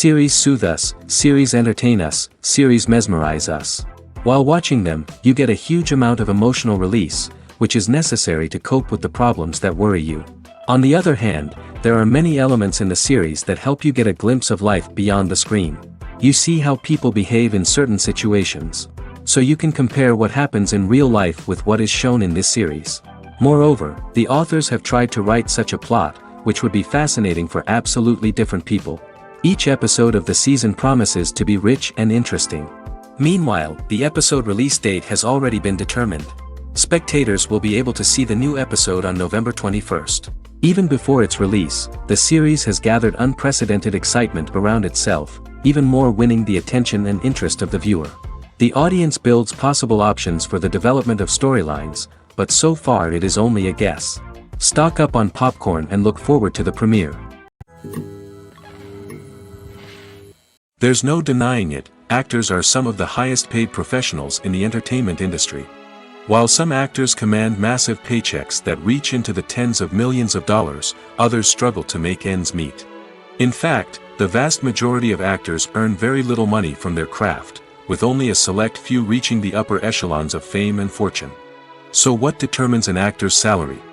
Series soothe us, series entertain us, series mesmerize us. While watching them, you get a huge amount of emotional release, which is necessary to cope with the problems that worry you. On the other hand, there are many elements in the series that help you get a glimpse of life beyond the screen. You see how people behave in certain situations. So you can compare what happens in real life with what is shown in this series. Moreover, the authors have tried to write such a plot, which would be fascinating for absolutely different people. Each episode of the season promises to be rich and interesting. Meanwhile, the episode release date has already been determined. Spectators will be able to see the new episode on November 21st. Even before its release, the series has gathered unprecedented excitement around itself, even more winning the attention and interest of the viewer. The audience builds possible options for the development of storylines, but so far it is only a guess. Stock up on popcorn and look forward to the premiere. There's no denying it, actors are some of the highest paid professionals in the entertainment industry. While some actors command massive paychecks that reach into the tens of millions of dollars, others struggle to make ends meet. In fact, the vast majority of actors earn very little money from their craft, with only a select few reaching the upper echelons of fame and fortune. So what determines an actor's salary?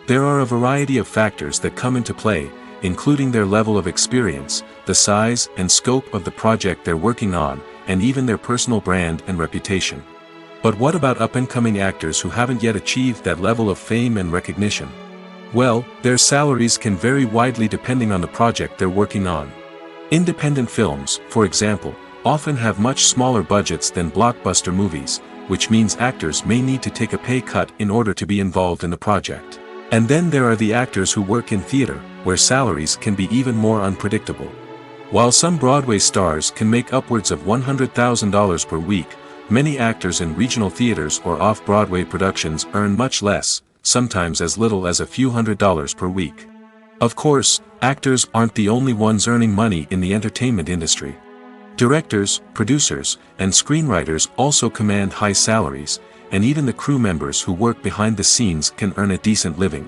There are a variety of factors that come into play, including their level of experience, the size and scope of the project they're working on, and even their personal brand and reputation. But what about up-and-coming actors who haven't yet achieved that level of fame and recognition? Well, their salaries can vary widely depending on the project they're working on. Independent films, for example, often have much smaller budgets than blockbuster movies, which means actors may need to take a pay cut in order to be involved in the project. And then there are the actors who work in theater, where salaries can be even more unpredictable. While some Broadway stars can make upwards of $100,000 per week, many actors in regional theaters or off-Broadway productions earn much less, sometimes as little as a few $100s per week. Of course, actors aren't the only ones earning money in the entertainment industry. Directors, producers, and screenwriters also command high salaries, and even the crew members who work behind the scenes can earn a decent living.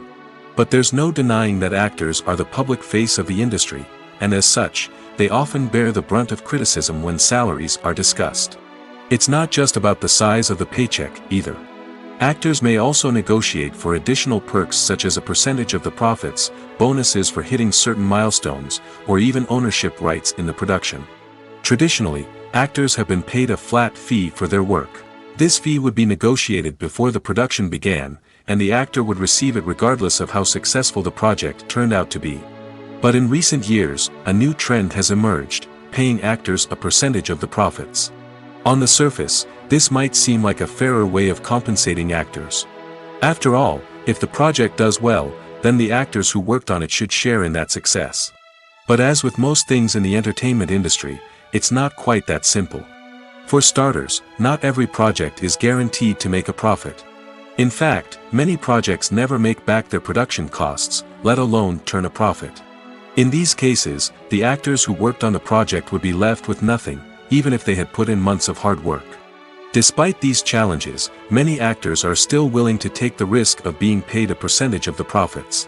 But there's no denying that actors are the public face of the industry, and as such, they often bear the brunt of criticism when salaries are discussed. It's not just about the size of the paycheck, either. Actors may also negotiate for additional perks such as a percentage of the profits, bonuses for hitting certain milestones, or even ownership rights in the production. Traditionally, actors have been paid a flat fee for their work. This fee would be negotiated before the production began, and the actor would receive it regardless of how successful the project turned out to be. But in recent years, a new trend has emerged, paying actors a percentage of the profits. On the surface, this might seem like a fairer way of compensating actors. After all, if the project does well, then the actors who worked on it should share in that success. But as with most things in the entertainment industry, it's not quite that simple. For starters, not every project is guaranteed to make a profit. In fact, many projects never make back their production costs, let alone turn a profit. In these cases, the actors who worked on the project would be left with nothing, even if they had put in months of hard work. Despite these challenges, many actors are still willing to take the risk of being paid a percentage of the profits.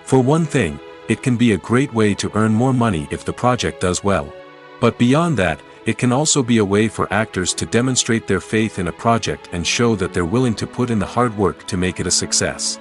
For one thing, it can be a great way to earn more money if the project does well. But beyond that, it can also be a way for actors to demonstrate their faith in a project and show that they're willing to put in the hard work to make it a success.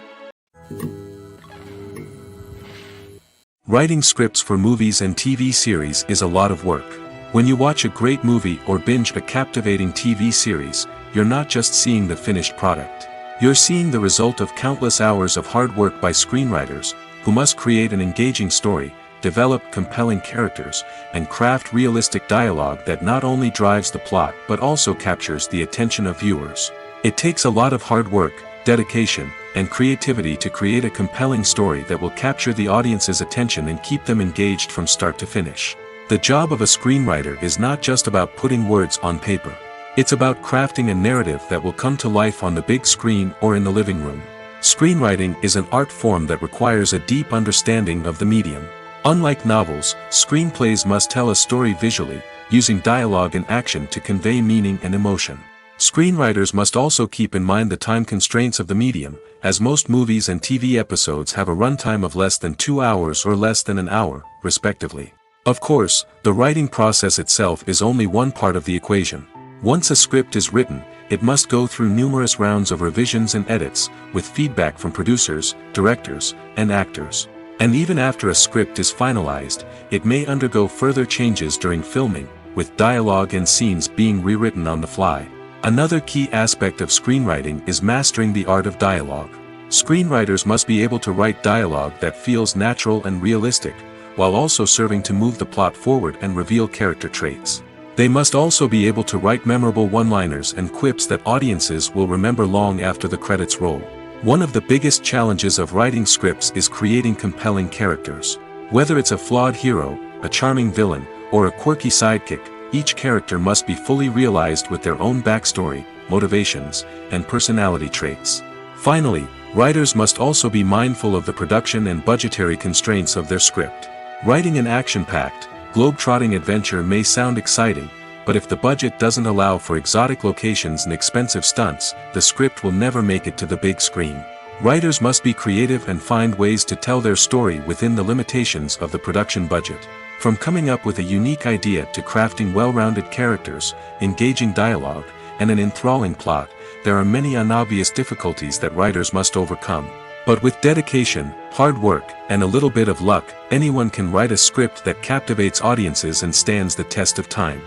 Writing scripts for movies and TV series is a lot of work. When you watch a great movie or binge a captivating TV series, you're not just seeing the finished product. You're seeing the result of countless hours of hard work by screenwriters, who must create an engaging story, develop compelling characters, and craft realistic dialogue that not only drives the plot but also captures the attention of viewers. It takes a lot of hard work, dedication, and creativity to create a compelling story that will capture the audience's attention and keep them engaged from start to finish. The job of a screenwriter is not just about putting words on paper. It's about crafting a narrative that will come to life on the big screen or in the living room. Screenwriting is an art form that requires a deep understanding of the medium. Unlike novels, screenplays must tell a story visually, using dialogue and action to convey meaning and emotion. Screenwriters must also keep in mind the time constraints of the medium, as most movies and TV episodes have a runtime of less than 2 hours or less than an hour, respectively. Of course, the writing process itself is only one part of the equation. Once a script is written, it must go through numerous rounds of revisions and edits, with feedback from producers, directors, and actors. And even after a script is finalized, it may undergo further changes during filming, with dialogue and scenes being rewritten on the fly. Another key aspect of screenwriting is mastering the art of dialogue. Screenwriters must be able to write dialogue that feels natural and realistic, while also serving to move the plot forward and reveal character traits. They must also be able to write memorable one-liners and quips that audiences will remember long after the credits roll. One of the biggest challenges of writing scripts is creating compelling characters. Whether it's a flawed hero, a charming villain, or a quirky sidekick, each character must be fully realized with their own backstory, motivations, and personality traits. Finally, writers must also be mindful of the production and budgetary constraints of their script. Writing an action-packed, globe-trotting adventure may sound exciting, but if the budget doesn't allow for exotic locations and expensive stunts, the script will never make it to the big screen. Writers must be creative and find ways to tell their story within the limitations of the production budget. From coming up with a unique idea to crafting well-rounded characters, engaging dialogue, and an enthralling plot, there are many unobvious difficulties that writers must overcome. But with dedication, hard work, and a little bit of luck, anyone can write a script that captivates audiences and stands the test of time.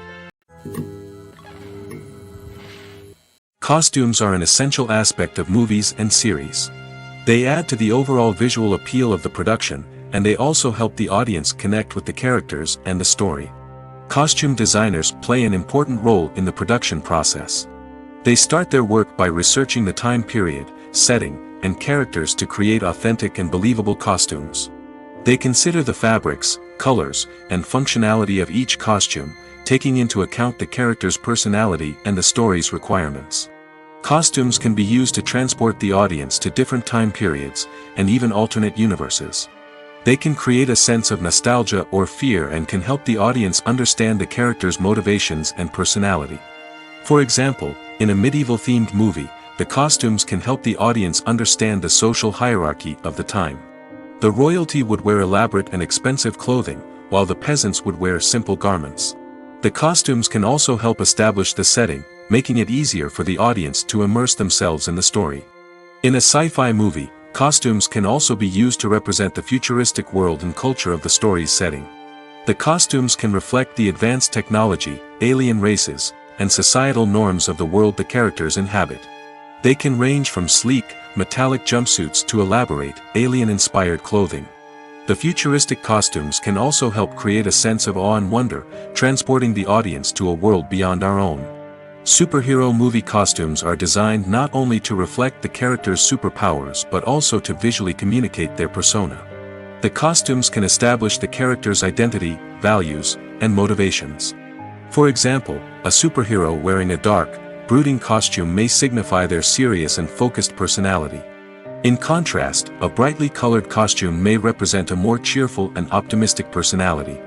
Costumes are an essential aspect of movies and series. They add to the overall visual appeal of the production, and they also help the audience connect with the characters and the story. Costume designers play an important role in the production process. They start their work by researching the time period, setting, and characters to create authentic and believable costumes. They consider the fabrics, colors, and functionality of each costume, taking into account the character's personality and the story's requirements. Costumes can be used to transport the audience to different time periods, and even alternate universes. They can create a sense of nostalgia or fear and can help the audience understand the character's motivations and personality. For example, in a medieval-themed movie, the costumes can help the audience understand the social hierarchy of the time. The royalty would wear elaborate and expensive clothing, while the peasants would wear simple garments. The costumes can also help establish the setting, making it easier for the audience to immerse themselves in the story. In a sci-fi movie, costumes can also be used to represent the futuristic world and culture of the story's setting. The costumes can reflect the advanced technology, alien races, and societal norms of the world the characters inhabit. They can range from sleek, metallic jumpsuits to elaborate, alien-inspired clothing. The futuristic costumes can also help create a sense of awe and wonder, transporting the audience to a world beyond our own. Superhero movie costumes are designed not only to reflect the character's superpowers but also to visually communicate their persona. The costumes can establish the character's identity, values, and motivations. For example, a superhero wearing a dark, brooding costume may signify their serious and focused personality. In contrast, a brightly colored costume may represent a more cheerful and optimistic personality.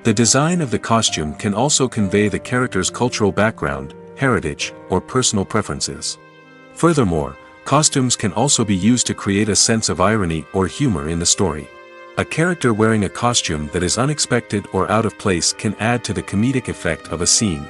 The design of the costume can also convey the character's cultural background, heritage, or personal preferences. Furthermore, costumes can also be used to create a sense of irony or humor in the story. A character wearing a costume that is unexpected or out of place can add to the comedic effect of a scene.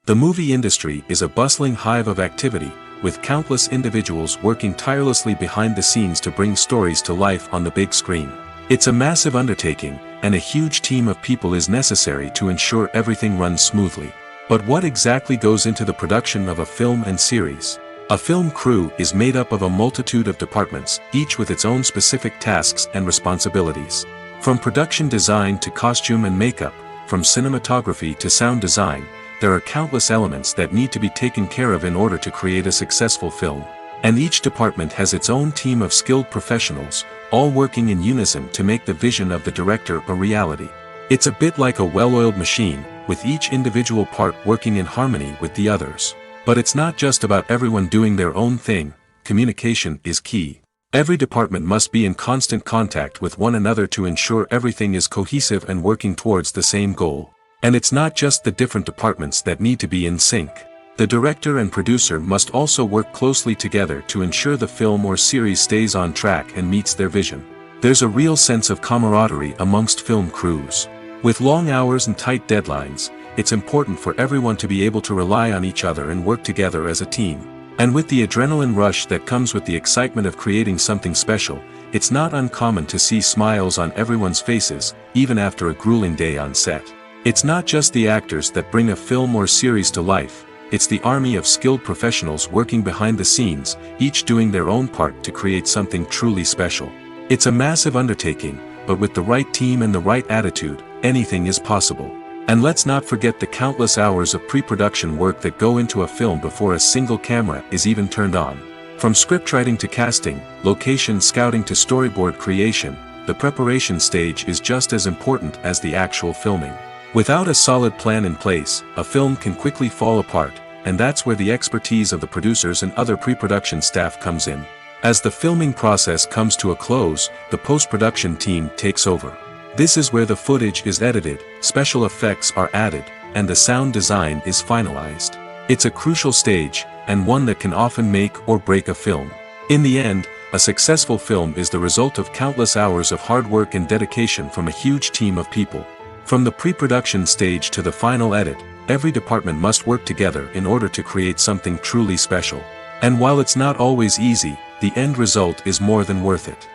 The movie industry is a bustling hive of activity, with countless individuals working tirelessly behind the scenes to bring stories to life on the big screen. It's a massive undertaking, and a huge team of people is necessary to ensure everything runs smoothly. But what exactly goes into the production of a film and series? A film crew is made up of a multitude of departments, each with its own specific tasks and responsibilities. From production design to costume and makeup, from cinematography to sound design, there are countless elements that need to be taken care of in order to create a successful film. And each department has its own team of skilled professionals, all working in unison to make the vision of the director a reality. It's a bit like a well-oiled machine, with each individual part working in harmony with the others. But it's not just about everyone doing their own thing. Communication is key. Every department must be in constant contact with one another to ensure everything is cohesive and working towards the same goal. And it's not just the different departments that need to be in sync. The director and producer must also work closely together to ensure the film or series stays on track and meets their vision. There's a real sense of camaraderie amongst film crews. With long hours and tight deadlines, it's important for everyone to be able to rely on each other and work together as a team. And with the adrenaline rush that comes with the excitement of creating something special, it's not uncommon to see smiles on everyone's faces, even after a grueling day on set. It's not just the actors that bring a film or series to life, it's the army of skilled professionals working behind the scenes, each doing their own part to create something truly special. It's a massive undertaking, but with the right team and the right attitude, anything is possible. And let's not forget the countless hours of pre-production work that go into a film before a single camera is even turned on. From scriptwriting to casting, location scouting to storyboard creation, the preparation stage is just as important as the actual filming. Without a solid plan in place, a film can quickly fall apart, and that's where the expertise of the producers and other pre-production staff comes in. As the filming process comes to a close, the post-production team takes over. This is where the footage is edited, special effects are added, and the sound design is finalized. It's a crucial stage, and one that can often make or break a film. In the end, a successful film is the result of countless hours of hard work and dedication from a huge team of people. From the pre-production stage to the final edit, every department must work together in order to create something truly special. And while it's not always easy, the end result is more than worth it.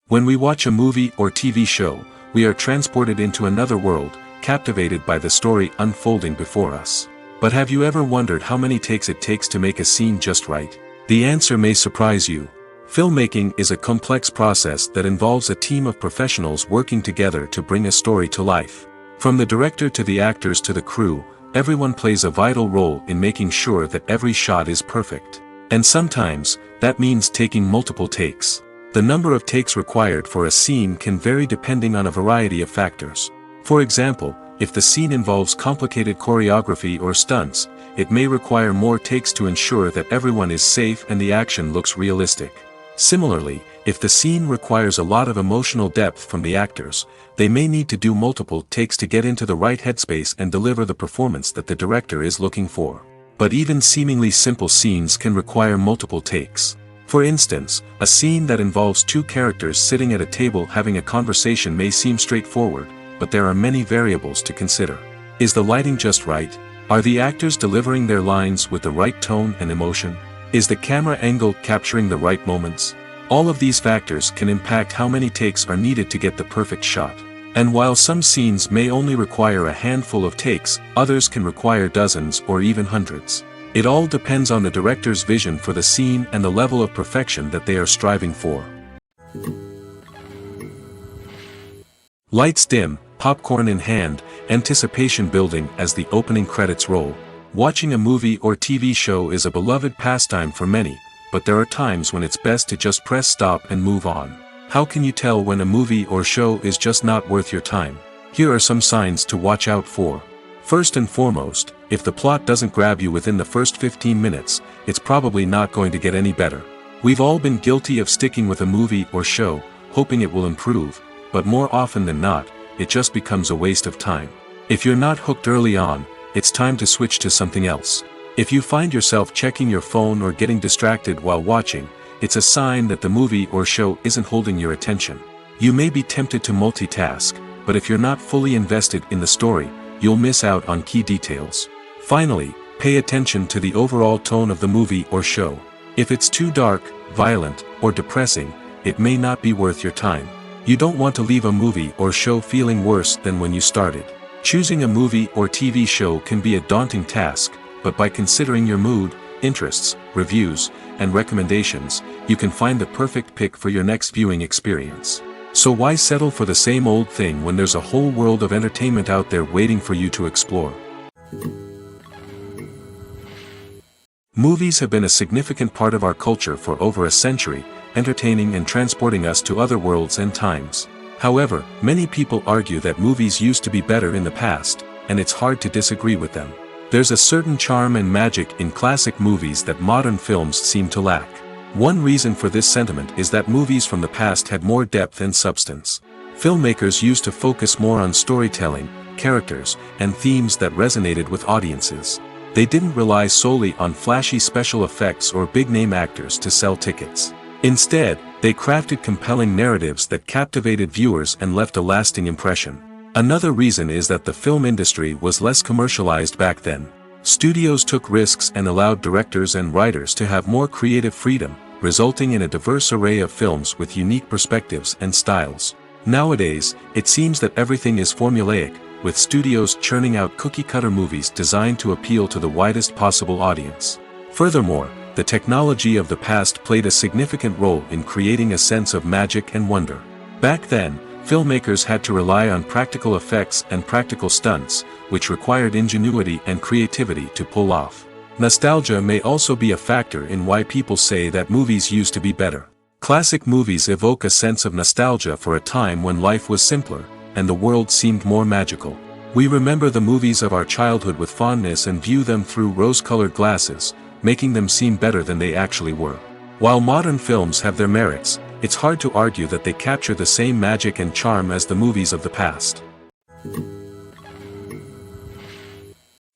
When we watch a movie or TV show, we are transported into another world, captivated by the story unfolding before us. But have you ever wondered how many takes it takes to make a scene just right? The answer may surprise you. Filmmaking is a complex process that involves a team of professionals working together to bring a story to life. From the director to the actors to the crew, everyone plays a vital role in making sure that every shot is perfect. And sometimes, that means taking multiple takes. The number of takes required for a scene can vary depending on a variety of factors. For example, if the scene involves complicated choreography or stunts, it may require more takes to ensure that everyone is safe and the action looks realistic. Similarly, if the scene requires a lot of emotional depth from the actors, they may need to do multiple takes to get into the right headspace and deliver the performance that the director is looking for. But even seemingly simple scenes can require multiple takes. For instance, a scene that involves two characters sitting at a table having a conversation may seem straightforward, but there are many variables to consider. Is the lighting just right? Are the actors delivering their lines with the right tone and emotion? Is the camera angle capturing the right moments? All of these factors can impact how many takes are needed to get the perfect shot. And while some scenes may only require a handful of takes, others can require dozens or even hundreds. It all depends on the director's vision for the scene and the level of perfection that they are striving for. Lights dim, popcorn in hand, anticipation building as the opening credits roll. Watching a movie or TV show is a beloved pastime for many, but there are times when it's best to just press stop and move on. How can you tell when a movie or show is just not worth your time? Here are some signs to watch out for. First and foremost, if the plot doesn't grab you within the first 15 minutes, it's probably not going to get any better. We've all been guilty of sticking with a movie or show, hoping it will improve, but more often than not, it just becomes a waste of time. If you're not hooked early on, it's time to switch to something else. If you find yourself checking your phone or getting distracted while watching, it's a sign that the movie or show isn't holding your attention. You may be tempted to multitask, but if you're not fully invested in the story, you'll miss out on key details. Finally, pay attention to the overall tone of the movie or show. If it's too dark, violent, or depressing, it may not be worth your time. You don't want to leave a movie or show feeling worse than when you started. Choosing a movie or TV show can be a daunting task, but by considering your mood, interests, reviews, and recommendations, you can find the perfect pick for your next viewing experience. So why settle for the same old thing when there's a whole world of entertainment out there waiting for you to explore? Movies have been a significant part of our culture for over a century, entertaining and transporting us to other worlds and times. However, many people argue that movies used to be better in the past, and it's hard to disagree with them. There's a certain charm and magic in classic movies that modern films seem to lack. One reason for this sentiment is that movies from the past had more depth and substance. Filmmakers used to focus more on storytelling, characters, and themes that resonated with audiences. They didn't rely solely on flashy special effects or big-name actors to sell tickets. Instead, they crafted compelling narratives that captivated viewers and left a lasting impression. Another reason is that the film industry was less commercialized back then. Studios took risks and allowed directors and writers to have more creative freedom, resulting in a diverse array of films with unique perspectives and styles. Nowadays, it seems that everything is formulaic, with studios churning out cookie-cutter movies designed to appeal to the widest possible audience. Furthermore, the technology of the past played a significant role in creating a sense of magic and wonder. Back then, filmmakers had to rely on practical effects and practical stunts, which required ingenuity and creativity to pull off. Nostalgia may also be a factor in why people say that movies used to be better. Classic movies evoke a sense of nostalgia for a time when life was simpler, and the world seemed more magical. We remember the movies of our childhood with fondness and view them through rose-colored glasses, making them seem better than they actually were. While modern films have their merits, it's hard to argue that they capture the same magic and charm as the movies of the past.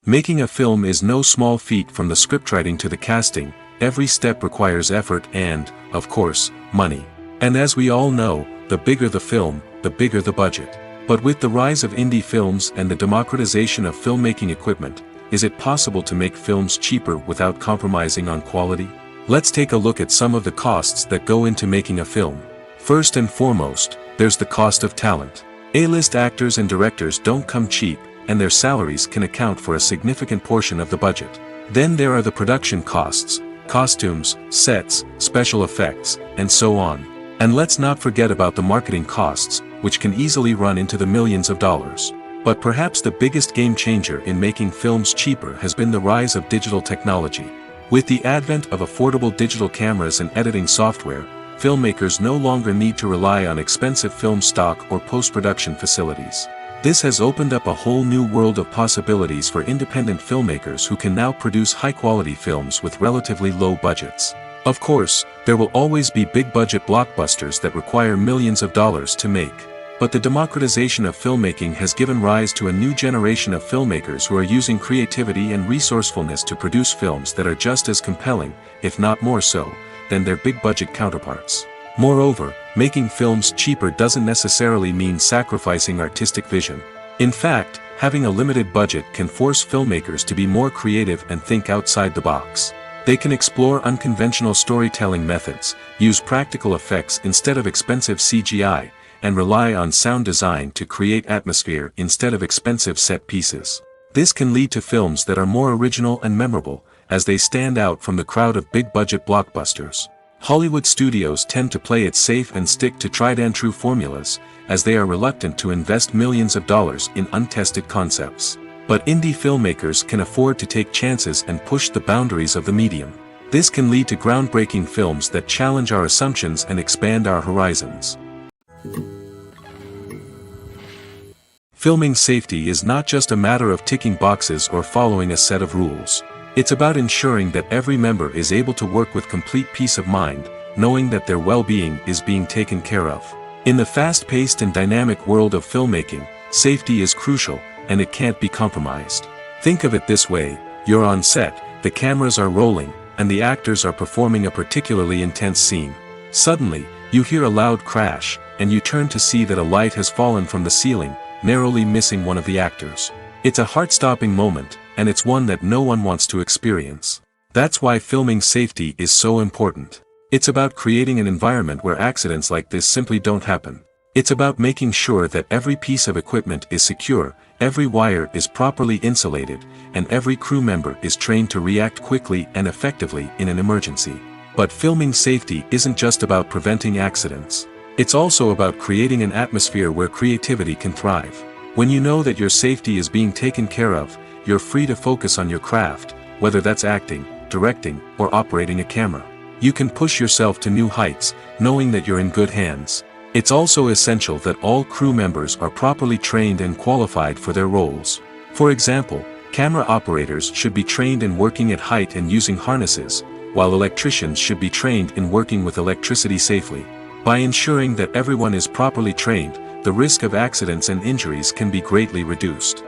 Making a film is no small feat. From the scriptwriting to the casting, every step requires effort and, of course, money. And as we all know, the bigger the film, the bigger the budget. But with the rise of indie films and the democratization of filmmaking equipment, is it possible to make films cheaper without compromising on quality? Let's take a look at some of the costs that go into making a film. First and foremost, there's the cost of talent. A-list actors and directors don't come cheap, and their salaries can account for a significant portion of the budget. Then there are the production costs, costumes, sets, special effects, and so on. And let's not forget about the marketing costs, which can easily run into the millions of dollars. But perhaps the biggest game changer in making films cheaper has been the rise of digital technology. With the advent of affordable digital cameras and editing software, filmmakers no longer need to rely on expensive film stock or post-production facilities. This has opened up a whole new world of possibilities for independent filmmakers who can now produce high-quality films with relatively low budgets. Of course, there will always be big-budget blockbusters that require millions of dollars to make. But the democratization of filmmaking has given rise to a new generation of filmmakers who are using creativity and resourcefulness to produce films that are just as compelling, if not more so, than their big-budget counterparts. Moreover, making films cheaper doesn't necessarily mean sacrificing artistic vision. In fact, having a limited budget can force filmmakers to be more creative and think outside the box. They can explore unconventional storytelling methods, use practical effects instead of expensive CGI, and rely on sound design to create atmosphere instead of expensive set pieces. This can lead to films that are more original and memorable, as they stand out from the crowd of big-budget blockbusters. Hollywood studios tend to play it safe and stick to tried-and-true formulas, as they are reluctant to invest millions of dollars in untested concepts. But indie filmmakers can afford to take chances and push the boundaries of the medium. This can lead to groundbreaking films that challenge our assumptions and expand our horizons. Filming safety is not just a matter of ticking boxes or following a set of rules. It's about ensuring that every member is able to work with complete peace of mind, knowing that their well-being is being taken care of. In the fast-paced and dynamic world of filmmaking, safety is crucial, and it can't be compromised. Think of it this way: you're on set, the cameras are rolling, and the actors are performing a particularly intense scene. Suddenly, you hear a loud crash, and you turn to see that a light has fallen from the ceiling, narrowly missing one of the actors. It's a heart-stopping moment, and it's one that no one wants to experience. That's why filming safety is so important. It's about creating an environment where accidents like this simply don't happen. It's about making sure that every piece of equipment is secure, every wire is properly insulated, and every crew member is trained to react quickly and effectively in an emergency. But filming safety isn't just about preventing accidents. It's also about creating an atmosphere where creativity can thrive. When you know that your safety is being taken care of, you're free to focus on your craft, whether that's acting, directing, or operating a camera. You can push yourself to new heights, knowing that you're in good hands. It's also essential that all crew members are properly trained and qualified for their roles. For example, camera operators should be trained in working at height and using harnesses, while electricians should be trained in working with electricity safely. By ensuring that everyone is properly trained, the risk of accidents and injuries can be greatly reduced.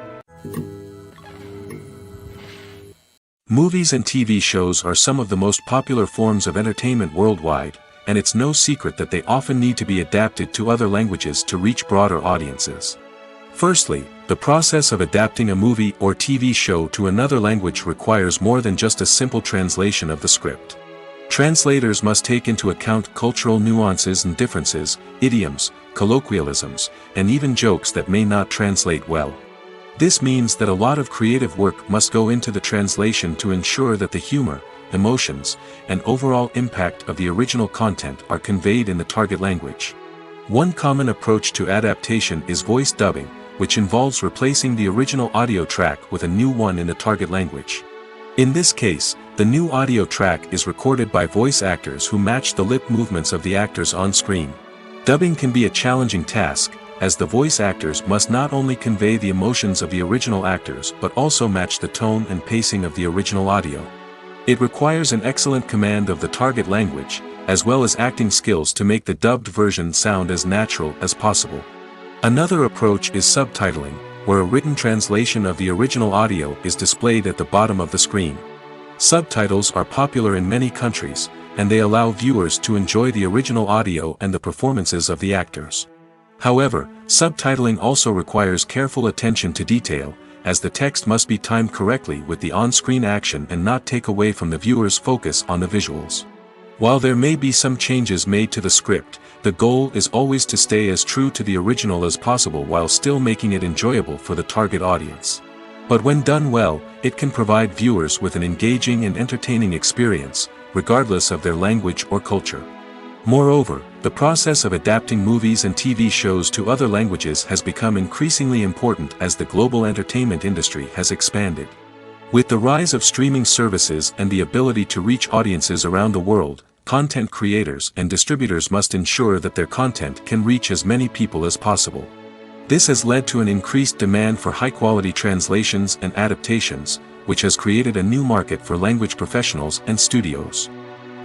Movies and TV shows are some of the most popular forms of entertainment worldwide, and it's no secret that they often need to be adapted to other languages to reach broader audiences. Firstly, the process of adapting a movie or TV show to another language requires more than just a simple translation of the script. Translators must take into account cultural nuances and differences, idioms, colloquialisms, and even jokes that may not translate well. This means that a lot of creative work must go into the translation to ensure that the humor, emotions, and overall impact of the original content are conveyed in the target language. One common approach to adaptation is voice dubbing, which involves replacing the original audio track with a new one in the target language. In this case, the new audio track is recorded by voice actors who match the lip movements of the actors on screen. Dubbing can be a challenging task, as the voice actors must not only convey the emotions of the original actors but also match the tone and pacing of the original audio. It requires an excellent command of the target language, as well as acting skills to make the dubbed version sound as natural as possible. Another approach is subtitling, where a written translation of the original audio is displayed at the bottom of the screen. Subtitles are popular in many countries, and they allow viewers to enjoy the original audio and the performances of the actors. However, subtitling also requires careful attention to detail, as the text must be timed correctly with the on-screen action and not take away from the viewer's focus on the visuals. While there may be some changes made to the script, the goal is always to stay as true to the original as possible while still making it enjoyable for the target audience. But when done well, it can provide viewers with an engaging and entertaining experience, regardless of their language or culture. Moreover, the process of adapting movies and TV shows to other languages has become increasingly important as the global entertainment industry has expanded. With the rise of streaming services and the ability to reach audiences around the world, content creators and distributors must ensure that their content can reach as many people as possible. This has led to an increased demand for high-quality translations and adaptations, which has created a new market for language professionals and studios.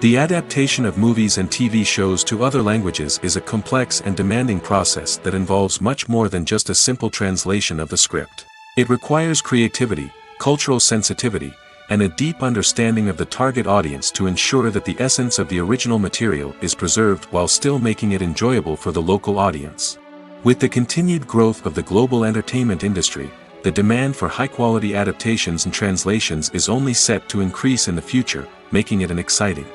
The adaptation of movies and TV shows to other languages is a complex and demanding process that involves much more than just a simple translation of the script. It requires creativity, cultural sensitivity, and a deep understanding of the target audience to ensure that the essence of the original material is preserved while still making it enjoyable for the local audience. With the continued growth of the global entertainment industry, the demand for high-quality adaptations and translations is only set to increase in the future, making it an exciting.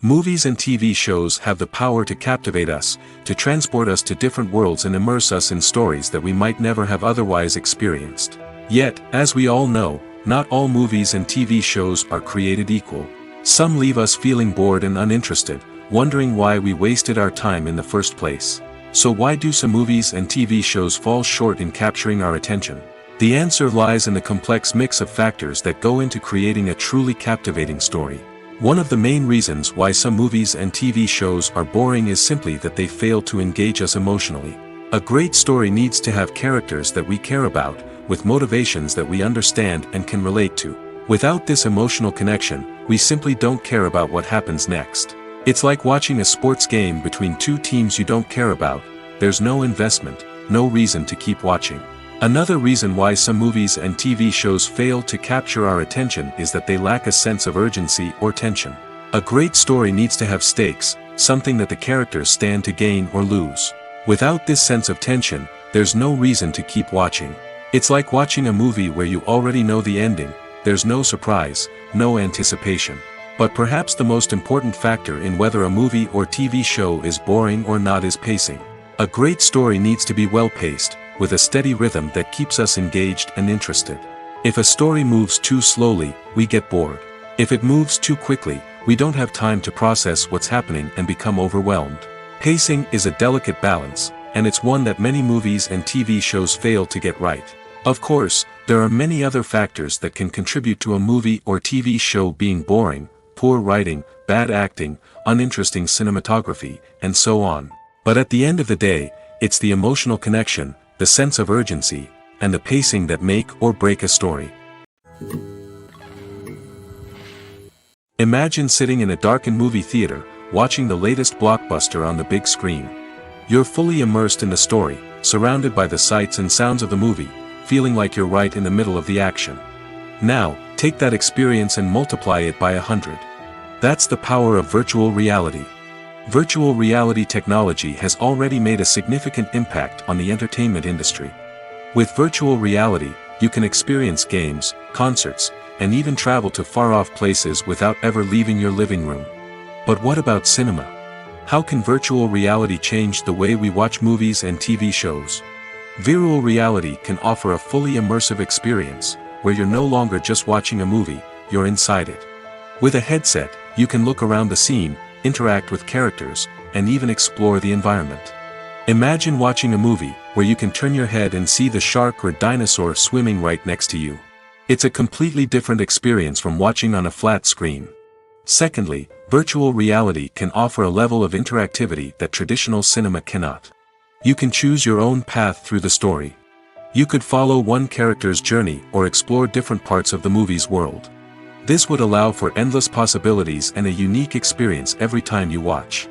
Movies and TV shows have the power to captivate us, to transport us to different worlds and immerse us in stories that we might never have otherwise experienced. Yet, as we all know, not all movies and TV shows are created equal. Some leave us feeling bored and uninterested, wondering why we wasted our time in the first place. So why do some movies and TV shows fall short in capturing our attention? The answer lies in the complex mix of factors that go into creating a truly captivating story. One of the main reasons why some movies and TV shows are boring is simply that they fail to engage us emotionally. A great story needs to have characters that we care about, with motivations that we understand and can relate to. Without this emotional connection, we simply don't care about what happens next. It's like watching a sports game between two teams you don't care about. There's no investment, no reason to keep watching. Another reason why some movies and TV shows fail to capture our attention is that they lack a sense of urgency or tension. A great story needs to have stakes, something that the characters stand to gain or lose. Without this sense of tension, there's no reason to keep watching. It's like watching a movie where you already know the ending. There's no surprise, no anticipation. But perhaps the most important factor in whether a movie or TV show is boring or not is pacing. A great story needs to be well-paced, with a steady rhythm that keeps us engaged and interested. If a story moves too slowly, we get bored. If it moves too quickly, we don't have time to process what's happening and become overwhelmed. Pacing is a delicate balance, and it's one that many movies and TV shows fail to get right. Of course, there are many other factors that can contribute to a movie or TV show being boring: poor writing, bad acting, uninteresting cinematography, and so on. But at the end of the day, it's the emotional connection, the sense of urgency, and the pacing that make or break a story. Imagine sitting in a darkened movie theater, watching the latest blockbuster on the big screen. You're fully immersed in the story, surrounded by the sights and sounds of the movie, feeling like you're right in the middle of the action. Now, take that experience and multiply it by 100. That's the power of virtual reality. Virtual reality technology has already made a significant impact on the entertainment industry. With virtual reality, you can experience games, concerts, and even travel to far-off places without ever leaving your living room. But what about cinema? How can virtual reality change the way we watch movies and TV shows? Virtual reality can offer a fully immersive experience, where you're no longer just watching a movie, you're inside it. With a headset, you can look around the scene, interact with characters, and even explore the environment. Imagine watching a movie, where you can turn your head and see the shark or dinosaur swimming right next to you. It's a completely different experience from watching on a flat screen. Secondly, virtual reality can offer a level of interactivity that traditional cinema cannot. You can choose your own path through the story. You could follow one character's journey or explore different parts of the movie's world. This would allow for endless possibilities and a unique experience every time you watch.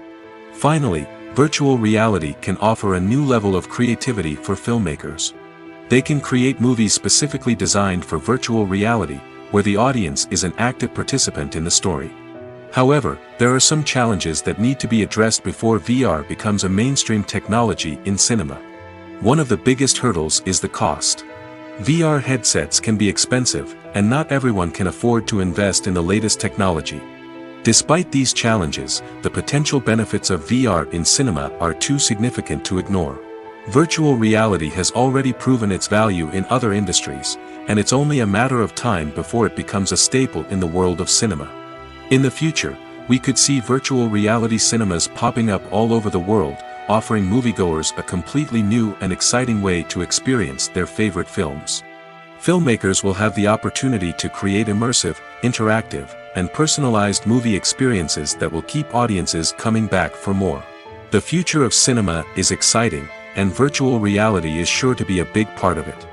Finally, virtual reality can offer a new level of creativity for filmmakers. They can create movies specifically designed for virtual reality, where the audience is an active participant in the story. However, there are some challenges that need to be addressed before VR becomes a mainstream technology in cinema. One of the biggest hurdles is the cost. VR headsets can be expensive, and not everyone can afford to invest in the latest technology. Despite these challenges, the potential benefits of VR in cinema are too significant to ignore. Virtual reality has already proven its value in other industries, and it's only a matter of time before it becomes a staple in the world of cinema. In the future, we could see virtual reality cinemas popping up all over the world, offering moviegoers a completely new and exciting way to experience their favorite films. Filmmakers will have the opportunity to create immersive, interactive, and personalized movie experiences that will keep audiences coming back for more. The future of cinema is exciting, and virtual reality is sure to be a big part of it.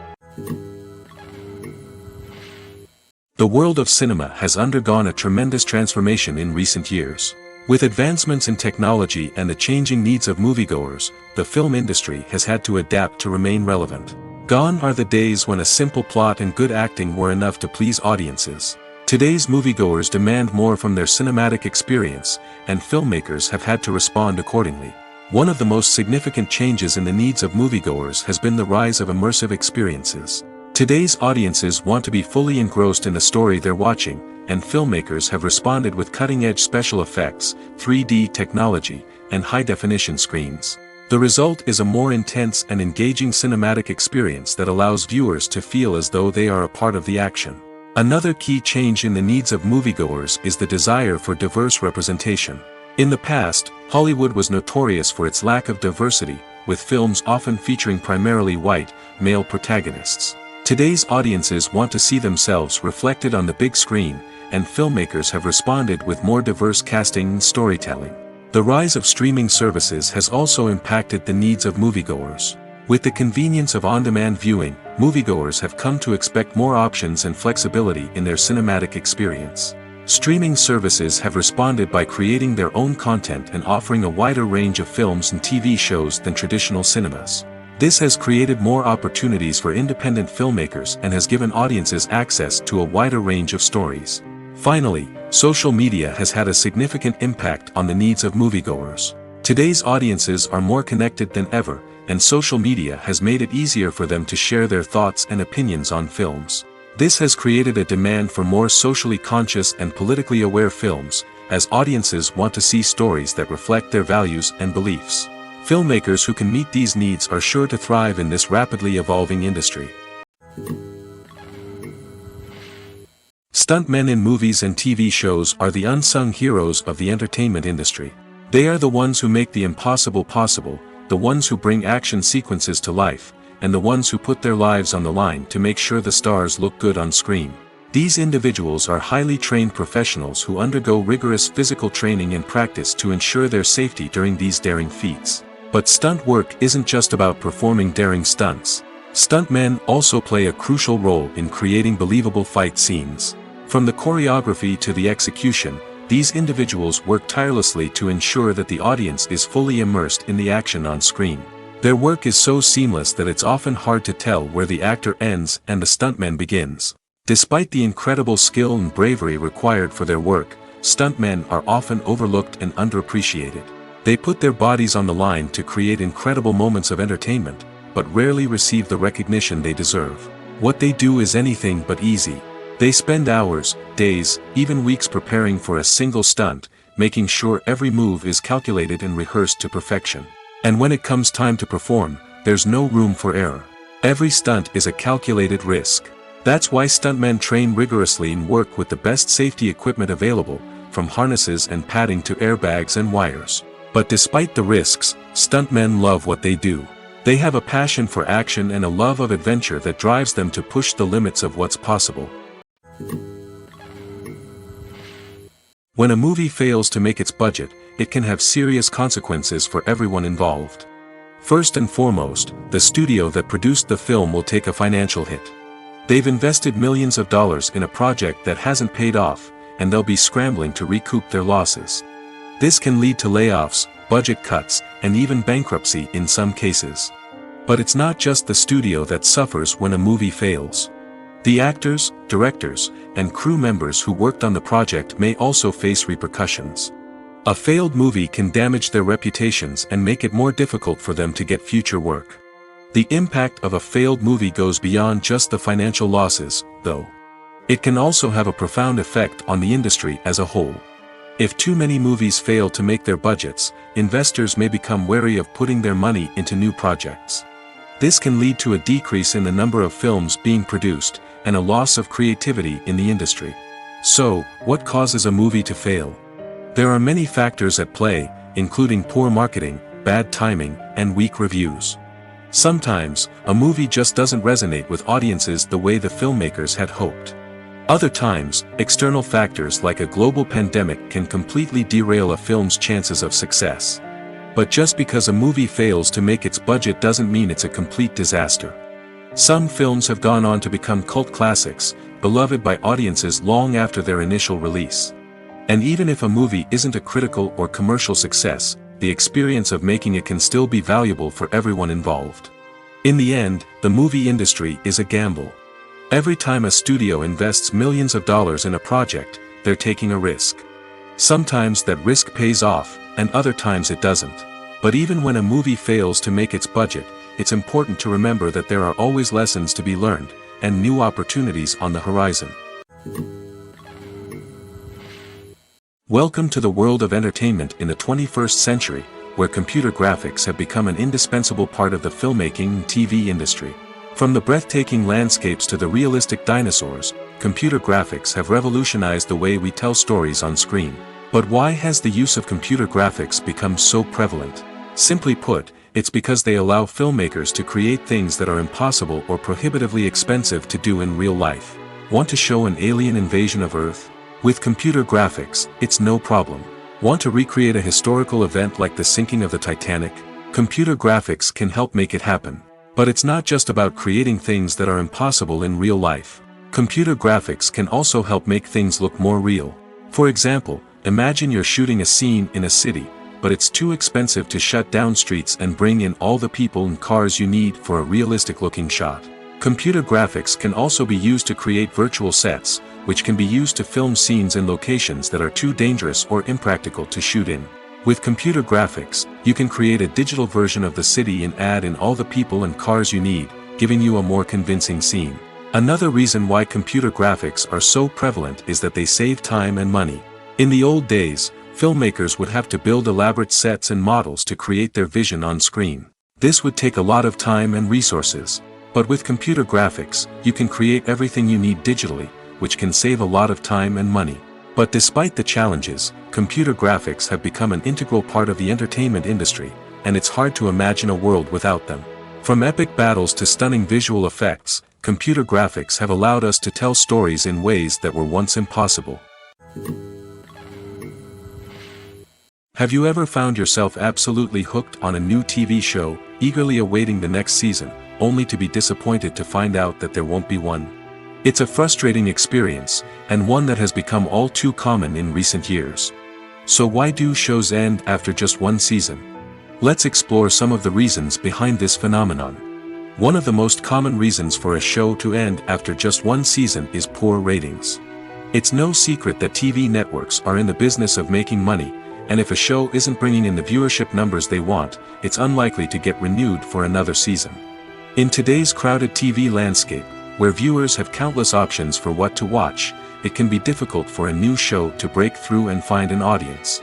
The world of cinema has undergone a tremendous transformation in recent years. With advancements in technology and the changing needs of moviegoers, the film industry has had to adapt to remain relevant. Gone are the days when a simple plot and good acting were enough to please audiences. Today's moviegoers demand more from their cinematic experience, and filmmakers have had to respond accordingly. One of the most significant changes in the needs of moviegoers has been the rise of immersive experiences. Today's audiences want to be fully engrossed in the story they're watching, and filmmakers have responded with cutting-edge special effects, 3D technology, and high-definition screens. The result is a more intense and engaging cinematic experience that allows viewers to feel as though they are a part of the action. Another key change in the needs of moviegoers is the desire for diverse representation. In the past, Hollywood was notorious for its lack of diversity, with films often featuring primarily white, male protagonists. Today's audiences want to see themselves reflected on the big screen, and filmmakers have responded with more diverse casting and storytelling. The rise of streaming services has also impacted the needs of moviegoers. With the convenience of on-demand viewing, moviegoers have come to expect more options and flexibility in their cinematic experience. Streaming services have responded by creating their own content and offering a wider range of films and TV shows than traditional cinemas. This has created more opportunities for independent filmmakers and has given audiences access to a wider range of stories. Finally, social media has had a significant impact on the needs of moviegoers. Today's audiences are more connected than ever, and social media has made it easier for them to share their thoughts and opinions on films. This has created a demand for more socially conscious and politically aware films, as audiences want to see stories that reflect their values and beliefs. Filmmakers who can meet these needs are sure to thrive in this rapidly evolving industry. Stuntmen in movies and TV shows are the unsung heroes of the entertainment industry. They are the ones who make the impossible possible, the ones who bring action sequences to life, and the ones who put their lives on the line to make sure the stars look good on screen. These individuals are highly trained professionals who undergo rigorous physical training and practice to ensure their safety during these daring feats. But stunt work isn't just about performing daring stunts. Stuntmen also play a crucial role in creating believable fight scenes. From the choreography to the execution, these individuals work tirelessly to ensure that the audience is fully immersed in the action on screen. Their work is so seamless that it's often hard to tell where the actor ends and the stuntman begins. Despite the incredible skill and bravery required for their work, stuntmen are often overlooked and underappreciated. They put their bodies on the line to create incredible moments of entertainment, but rarely receive the recognition they deserve. What they do is anything but easy. They spend hours, days, even weeks preparing for a single stunt, making sure every move is calculated and rehearsed to perfection. And when it comes time to perform, there's no room for error. Every stunt is a calculated risk. That's why stuntmen train rigorously and work with the best safety equipment available, from harnesses and padding to airbags and wires. But despite the risks, stuntmen love what they do. They have a passion for action and a love of adventure that drives them to push the limits of what's possible. When a movie fails to make its budget, it can have serious consequences for everyone involved. First and foremost, the studio that produced the film will take a financial hit. They've invested millions of dollars in a project that hasn't paid off, and they'll be scrambling to recoup their losses. This can lead to layoffs, budget cuts, and even bankruptcy in some cases. But it's not just the studio that suffers when a movie fails. The actors, directors, and crew members who worked on the project may also face repercussions. A failed movie can damage their reputations and make it more difficult for them to get future work. The impact of a failed movie goes beyond just the financial losses, though. It can also have a profound effect on the industry as a whole. If too many movies fail to make their budgets, investors may become wary of putting their money into new projects. This can lead to a decrease in the number of films being produced, and a loss of creativity in the industry. So, what causes a movie to fail? There are many factors at play, including poor marketing, bad timing, and weak reviews. Sometimes, a movie just doesn't resonate with audiences the way the filmmakers had hoped. Other times, external factors like a global pandemic can completely derail a film's chances of success. But just because a movie fails to make its budget doesn't mean it's a complete disaster. Some films have gone on to become cult classics, beloved by audiences long after their initial release. And even if a movie isn't a critical or commercial success, the experience of making it can still be valuable for everyone involved. In the end, the movie industry is a gamble. Every time a studio invests millions of dollars in a project, they're taking a risk. Sometimes that risk pays off, and other times it doesn't. But even when a movie fails to make its budget, it's important to remember that there are always lessons to be learned, and new opportunities on the horizon. Welcome to the world of entertainment in the 21st century, where computer graphics have become an indispensable part of the filmmaking and TV industry. From the breathtaking landscapes to the realistic dinosaurs, computer graphics have revolutionized the way we tell stories on screen. But why has the use of computer graphics become so prevalent? Simply put, it's because they allow filmmakers to create things that are impossible or prohibitively expensive to do in real life. Want to show an alien invasion of Earth? With computer graphics, it's no problem. Want to recreate a historical event like the sinking of the Titanic? Computer graphics can help make it happen. But it's not just about creating things that are impossible in real life. Computer graphics can also help make things look more real. For example, imagine you're shooting a scene in a city, but it's too expensive to shut down streets and bring in all the people and cars you need for a realistic-looking shot. Computer graphics can also be used to create virtual sets, which can be used to film scenes in locations that are too dangerous or impractical to shoot in. With computer graphics, you can create a digital version of the city and add in all the people and cars you need, giving you a more convincing scene. Another reason why computer graphics are so prevalent is that they save time and money. In the old days, filmmakers would have to build elaborate sets and models to create their vision on screen. This would take a lot of time and resources. But with computer graphics, you can create everything you need digitally, which can save a lot of time and money. But despite the challenges, computer graphics have become an integral part of the entertainment industry, and it's hard to imagine a world without them. From epic battles to stunning visual effects, computer graphics have allowed us to tell stories in ways that were once impossible. Have you ever found yourself absolutely hooked on a new TV show, eagerly awaiting the next season, only to be disappointed to find out that there won't be one? It's a frustrating experience, and one that has become all too common in recent years. So why do shows end after just one season? Let's explore some of the reasons behind this phenomenon. One of the most common reasons for a show to end after just one season is poor ratings. It's no secret that TV networks are in the business of making money, and if a show isn't bringing in the viewership numbers they want, it's unlikely to get renewed for another season. In today's crowded TV landscape, where viewers have countless options for what to watch, it can be difficult for a new show to break through and find an audience.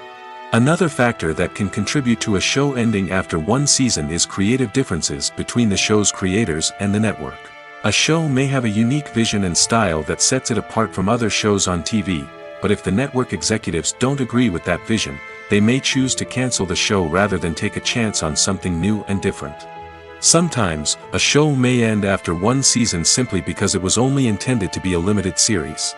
Another factor that can contribute to a show ending after one season is creative differences between the show's creators and the network. A show may have a unique vision and style that sets it apart from other shows on TV, but if the network executives don't agree with that vision, they may choose to cancel the show rather than take a chance on something new and different. Sometimes, a show may end after one season simply because it was only intended to be a limited series.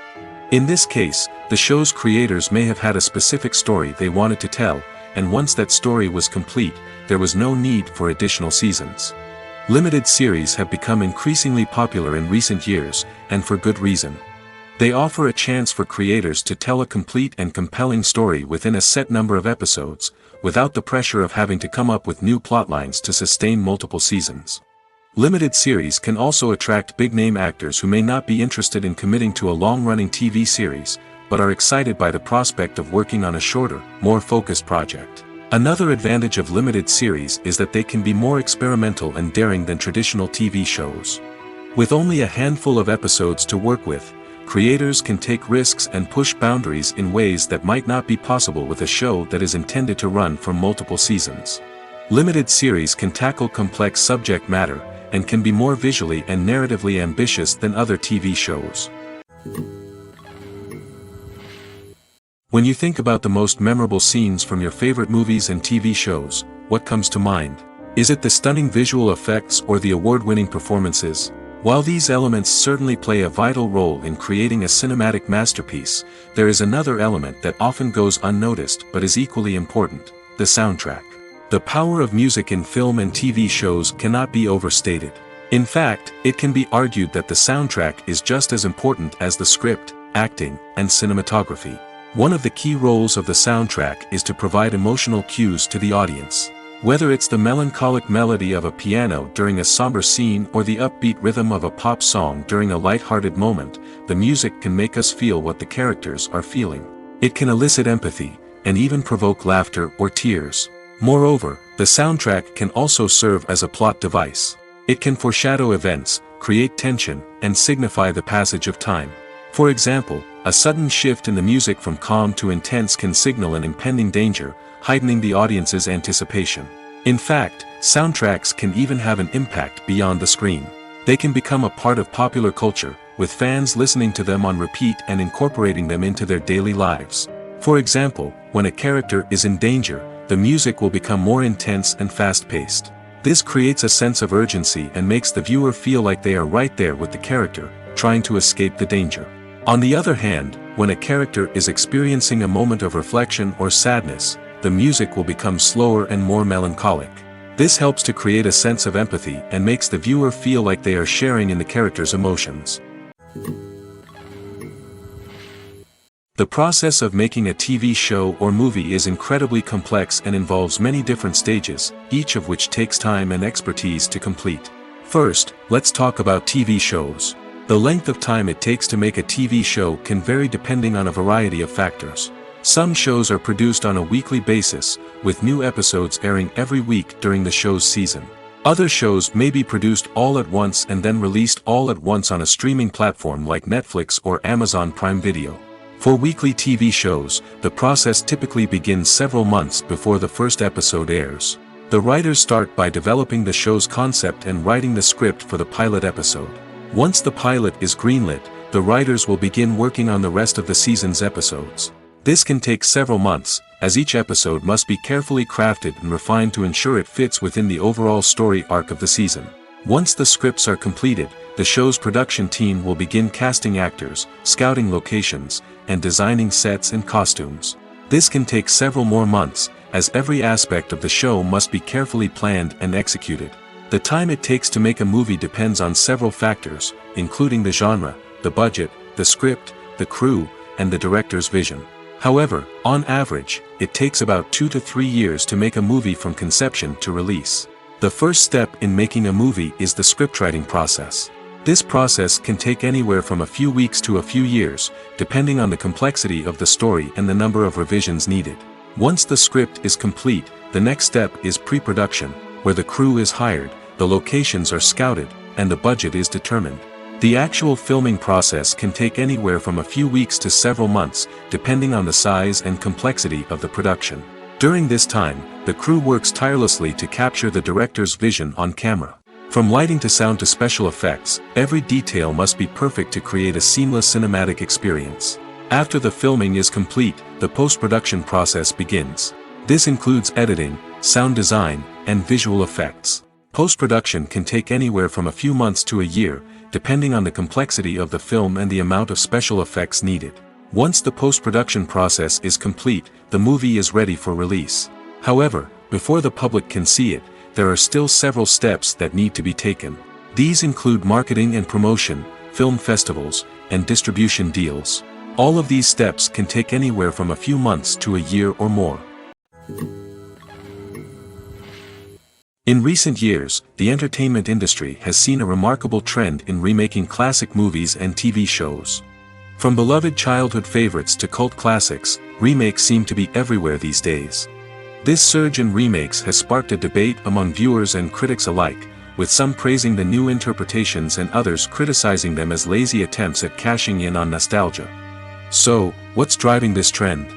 In this case, the show's creators may have had a specific story they wanted to tell, and once that story was complete, there was no need for additional seasons. Limited series have become increasingly popular in recent years, and for good reason. They offer a chance for creators to tell a complete and compelling story within a set number of episodes, without the pressure of having to come up with new plotlines to sustain multiple seasons. Limited series can also attract big-name actors who may not be interested in committing to a long-running TV series, but are excited by the prospect of working on a shorter, more focused project. Another advantage of limited series is that they can be more experimental and daring than traditional TV shows. With only a handful of episodes to work with, creators can take risks and push boundaries in ways that might not be possible with a show that is intended to run for multiple seasons. Limited series can tackle complex subject matter, and can be more visually and narratively ambitious than other TV shows. When you think about the most memorable scenes from your favorite movies and TV shows, what comes to mind? Is it the stunning visual effects or the award-winning performances? While these elements certainly play a vital role in creating a cinematic masterpiece, there is another element that often goes unnoticed but is equally important: the soundtrack. The power of music in film and TV shows cannot be overstated. In fact, it can be argued that the soundtrack is just as important as the script, acting, and cinematography. One of the key roles of the soundtrack is to provide emotional cues to the audience. Whether it's the melancholic melody of a piano during a somber scene or the upbeat rhythm of a pop song during a light-hearted moment, the music can make us feel what the characters are feeling. It can elicit empathy, and even provoke laughter or tears. Moreover, the soundtrack can also serve as a plot device. It can foreshadow events, create tension, and signify the passage of time. For example, a sudden shift in the music from calm to intense can signal an impending danger, heightening the audience's anticipation. In fact, soundtracks can even have an impact beyond the screen. They can become a part of popular culture, with fans listening to them on repeat and incorporating them into their daily lives. For example, when a character is in danger, the music will become more intense and fast-paced. This creates a sense of urgency and makes the viewer feel like they are right there with the character, trying to escape the danger. On the other hand, when a character is experiencing a moment of reflection or sadness, the music will become slower and more melancholic. This helps to create a sense of empathy and makes the viewer feel like they are sharing in the character's emotions. The process of making a TV show or movie is incredibly complex and involves many different stages, each of which takes time and expertise to complete. First, let's talk about TV shows. The length of time it takes to make a TV show can vary depending on a variety of factors. Some shows are produced on a weekly basis, with new episodes airing every week during the show's season. Other shows may be produced all at once and then released all at once on a streaming platform like Netflix or Amazon Prime Video. For weekly TV shows, the process typically begins several months before the first episode airs. The writers start by developing the show's concept and writing the script for the pilot episode. Once the pilot is greenlit, the writers will begin working on the rest of the season's episodes. This can take several months, as each episode must be carefully crafted and refined to ensure it fits within the overall story arc of the season. Once the scripts are completed, the show's production team will begin casting actors, scouting locations, and designing sets and costumes. This can take several more months, as every aspect of the show must be carefully planned and executed. The time it takes to make a movie depends on several factors, including the genre, the budget, the script, the crew, and the director's vision. However, on average, it takes about 2 to 3 years to make a movie from conception to release. The first step in making a movie is the scriptwriting process. This process can take anywhere from a few weeks to a few years, depending on the complexity of the story and the number of revisions needed. Once the script is complete, the next step is pre-production, where the crew is hired, the locations are scouted, and the budget is determined. The actual filming process can take anywhere from a few weeks to several months, depending on the size and complexity of the production. During this time, the crew works tirelessly to capture the director's vision on camera. From lighting to sound to special effects, every detail must be perfect to create a seamless cinematic experience. After the filming is complete, the post-production process begins. This includes editing, sound design, and visual effects. Post-production can take anywhere from a few months to a year, depending on the complexity of the film and the amount of special effects needed. Once the post-production process is complete, the movie is ready for release. However, before the public can see it, there are still several steps that need to be taken. These include marketing and promotion, film festivals, and distribution deals. All of these steps can take anywhere from a few months to a year or more. In recent years, the entertainment industry has seen a remarkable trend in remaking classic movies and TV shows. From beloved childhood favorites to cult classics, remakes seem to be everywhere these days. This surge in remakes has sparked a debate among viewers and critics alike, with some praising the new interpretations and others criticizing them as lazy attempts at cashing in on nostalgia. So, what's driving this trend?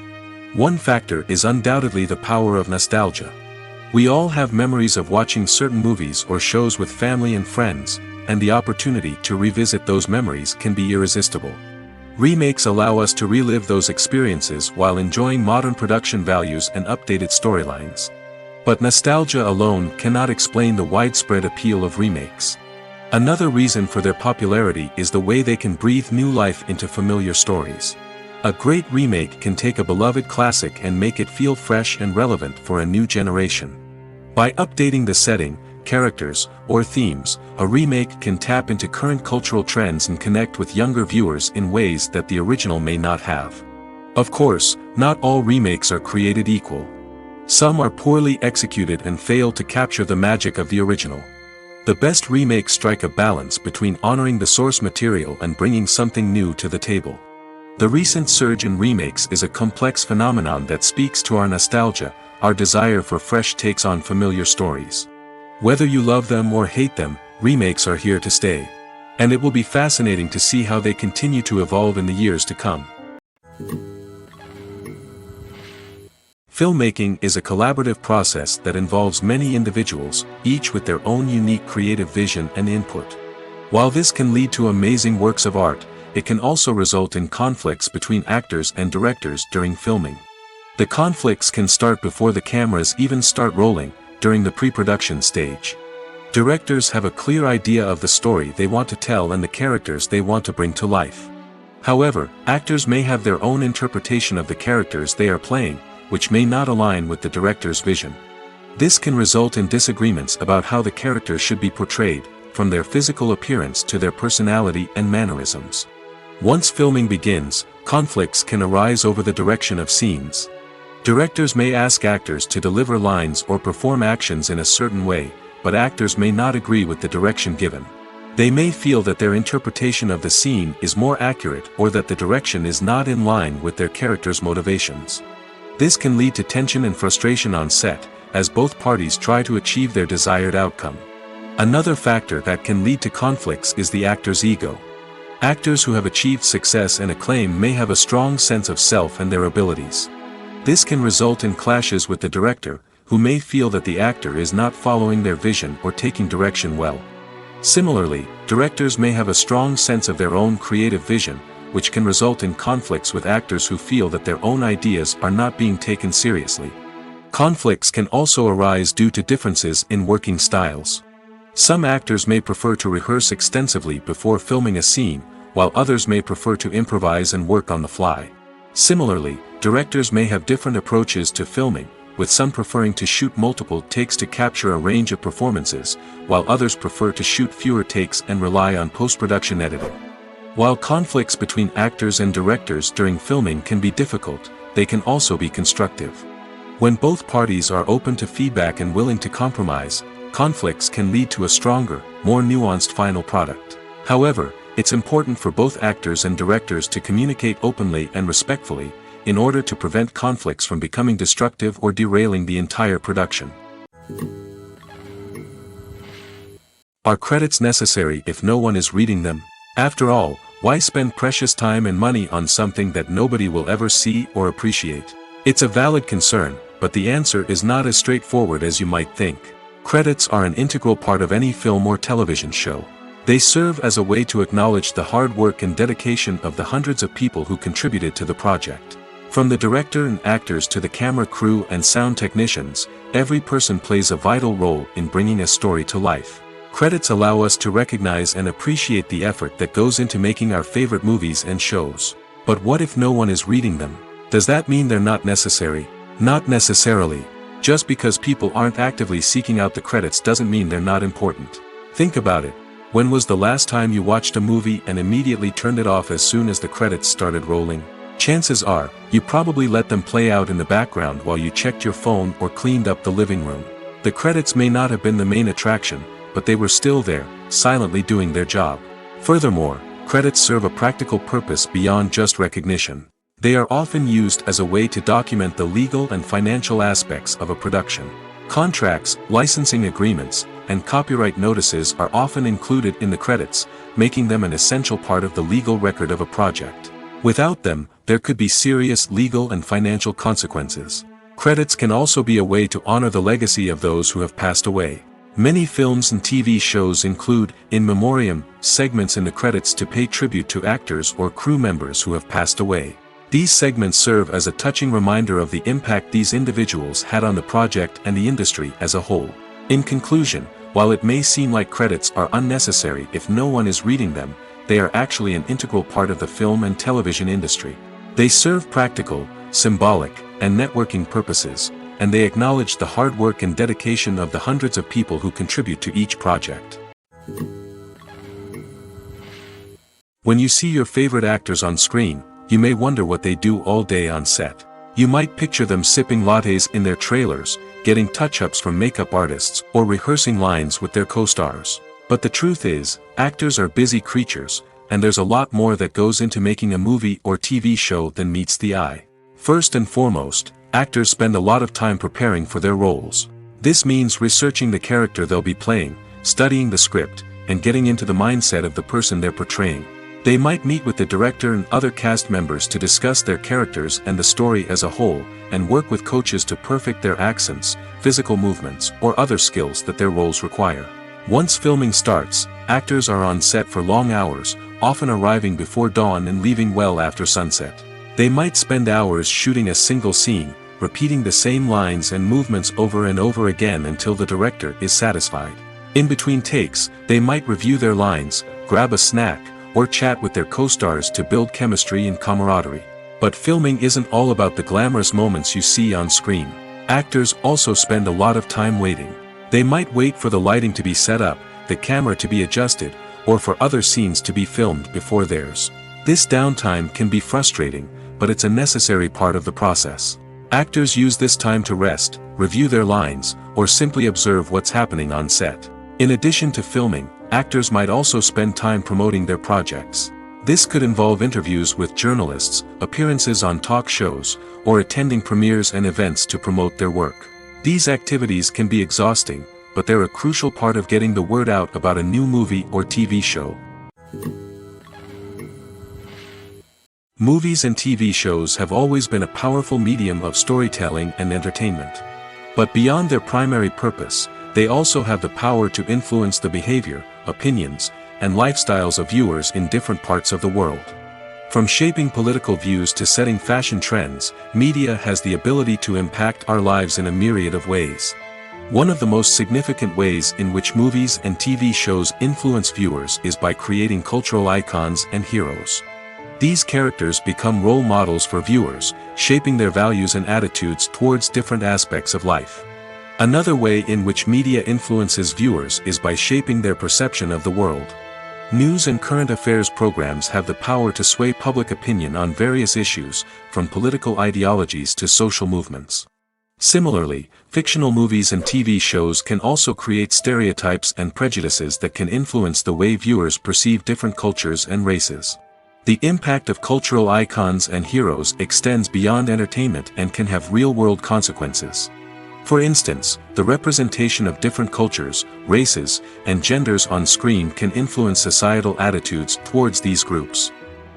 One factor is undoubtedly the power of nostalgia. We all have memories of watching certain movies or shows with family and friends, and the opportunity to revisit those memories can be irresistible. Remakes allow us to relive those experiences while enjoying modern production values and updated storylines. But nostalgia alone cannot explain the widespread appeal of remakes. Another reason for their popularity is the way they can breathe new life into familiar stories. A great remake can take a beloved classic and make it feel fresh and relevant for a new generation. By updating the setting, characters, or themes, a remake can tap into current cultural trends and connect with younger viewers in ways that the original may not have. Of course, not all remakes are created equal. Some are poorly executed and fail to capture the magic of the original. The best remakes strike a balance between honoring the source material and bringing something new to the table. The recent surge in remakes is a complex phenomenon that speaks to our nostalgia, our desire for fresh takes on familiar stories. Whether you love them or hate them, remakes are here to stay. And it will be fascinating to see how they continue to evolve in the years to come. Filmmaking is a collaborative process that involves many individuals, each with their own unique creative vision and input. While this can lead to amazing works of art, it can also result in conflicts between actors and directors during filming. The conflicts can start before the cameras even start rolling, during the pre-production stage. Directors have a clear idea of the story they want to tell and the characters they want to bring to life. However, actors may have their own interpretation of the characters they are playing, which may not align with the director's vision. This can result in disagreements about how the characters should be portrayed, from their physical appearance to their personality and mannerisms. Once filming begins, conflicts can arise over the direction of scenes. Directors may ask actors to deliver lines or perform actions in a certain way, but actors may not agree with the direction given. They may feel that their interpretation of the scene is more accurate or that the direction is not in line with their character's motivations. This can lead to tension and frustration on set, as both parties try to achieve their desired outcome. Another factor that can lead to conflicts is the actor's ego. Actors who have achieved success and acclaim may have a strong sense of self and their abilities. This can result in clashes with the director, who may feel that the actor is not following their vision or taking direction well. Similarly, directors may have a strong sense of their own creative vision, which can result in conflicts with actors who feel that their own ideas are not being taken seriously. Conflicts can also arise due to differences in working styles. Some actors may prefer to rehearse extensively before filming a scene, while others may prefer to improvise and work on the fly. Similarly, directors may have different approaches to filming, with some preferring to shoot multiple takes to capture a range of performances, while others prefer to shoot fewer takes and rely on post-production editing. While conflicts between actors and directors during filming can be difficult, they can also be constructive. When both parties are open to feedback and willing to compromise, conflicts can lead to a stronger, more nuanced final product. However, it's important for both actors and directors to communicate openly and respectfully, in order to prevent conflicts from becoming destructive or derailing the entire production. Are credits necessary if no one is reading them? After all, why spend precious time and money on something that nobody will ever see or appreciate? It's a valid concern, but the answer is not as straightforward as you might think. Credits are an integral part of any film or television show. They serve as a way to acknowledge the hard work and dedication of the hundreds of people who contributed to the project. From the director and actors to the camera crew and sound technicians, every person plays a vital role in bringing a story to life. Credits allow us to recognize and appreciate the effort that goes into making our favorite movies and shows. But what if no one is reading them? Does that mean they're not necessary? Not necessarily. Just because people aren't actively seeking out the credits doesn't mean they're not important. Think about it. When was the last time you watched a movie and immediately turned it off as soon as the credits started rolling? Chances are, you probably let them play out in the background while you checked your phone or cleaned up the living room. The credits may not have been the main attraction, but they were still there, silently doing their job. Furthermore, credits serve a practical purpose beyond just recognition. They are often used as a way to document the legal and financial aspects of a production. Contracts, licensing agreements, and copyright notices are often included in the credits, making them an essential part of the legal record of a project. Without them, there could be serious legal and financial consequences. Credits can also be a way to honor the legacy of those who have passed away. Many films and TV shows include, in memoriam, segments in the credits to pay tribute to actors or crew members who have passed away. These segments serve as a touching reminder of the impact these individuals had on the project and the industry as a whole. In conclusion, while it may seem like credits are unnecessary if no one is reading them, they are actually an integral part of the film and television industry. They serve practical, symbolic, and networking purposes, and they acknowledge the hard work and dedication of the hundreds of people who contribute to each project. When you see your favorite actors on screen, you may wonder what they do all day on set. You might picture them sipping lattes in their trailers, getting touch-ups from makeup artists, or rehearsing lines with their co-stars. But the truth is, actors are busy creatures, and there's a lot more that goes into making a movie or TV show than meets the eye. First and foremost, actors spend a lot of time preparing for their roles. This means researching the character they'll be playing, studying the script, and getting into the mindset of the person they're portraying. They might meet with the director and other cast members to discuss their characters and the story as a whole, and work with coaches to perfect their accents, physical movements, or other skills that their roles require. Once filming starts, actors are on set for long hours, often arriving before dawn and leaving well after sunset. They might spend hours shooting a single scene, repeating the same lines and movements over and over again until the director is satisfied. In between takes, they might review their lines, grab a snack, or chat with their co-stars to build chemistry and camaraderie. But filming isn't all about the glamorous moments you see on screen. Actors also spend a lot of time waiting. They might wait for the lighting to be set up, the camera to be adjusted, or for other scenes to be filmed before theirs. This downtime can be frustrating, but it's a necessary part of the process. Actors use this time to rest, review their lines, or simply observe what's happening on set. In addition to filming, actors might also spend time promoting their projects. This could involve interviews with journalists, appearances on talk shows, or attending premieres and events to promote their work. These activities can be exhausting, but they're a crucial part of getting the word out about a new movie or TV show. Movies and TV shows have always been a powerful medium of storytelling and entertainment. But beyond their primary purpose, they also have the power to influence the behavior, opinions, and lifestyles of viewers in different parts of the world. From shaping political views to setting fashion trends, media has the ability to impact our lives in a myriad of ways. One of the most significant ways in which movies and TV shows influence viewers is by creating cultural icons and heroes. These characters become role models for viewers, shaping their values and attitudes towards different aspects of life. Another way in which media influences viewers is by shaping their perception of the world. News and current affairs programs have the power to sway public opinion on various issues, from political ideologies to social movements. Similarly, fictional movies and TV shows can also create stereotypes and prejudices that can influence the way viewers perceive different cultures and races. The impact of cultural icons and heroes extends beyond entertainment and can have real-world consequences. For instance, the representation of different cultures, races, and genders on screen can influence societal attitudes towards these groups.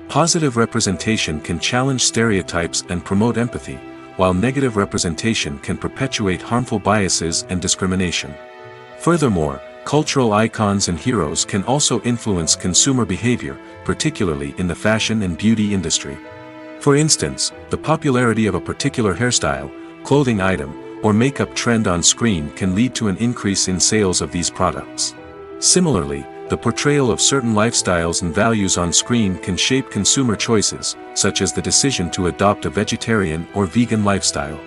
Positive representation can challenge stereotypes and promote empathy, while negative representation can perpetuate harmful biases and discrimination. Furthermore, cultural icons and heroes can also influence consumer behavior, particularly in the fashion and beauty industry. For instance, the popularity of a particular hairstyle, clothing item, or makeup trend on screen can lead to an increase in sales of these products. Similarly, the portrayal of certain lifestyles and values on screen can shape consumer choices, such as the decision to adopt a vegetarian or vegan lifestyle.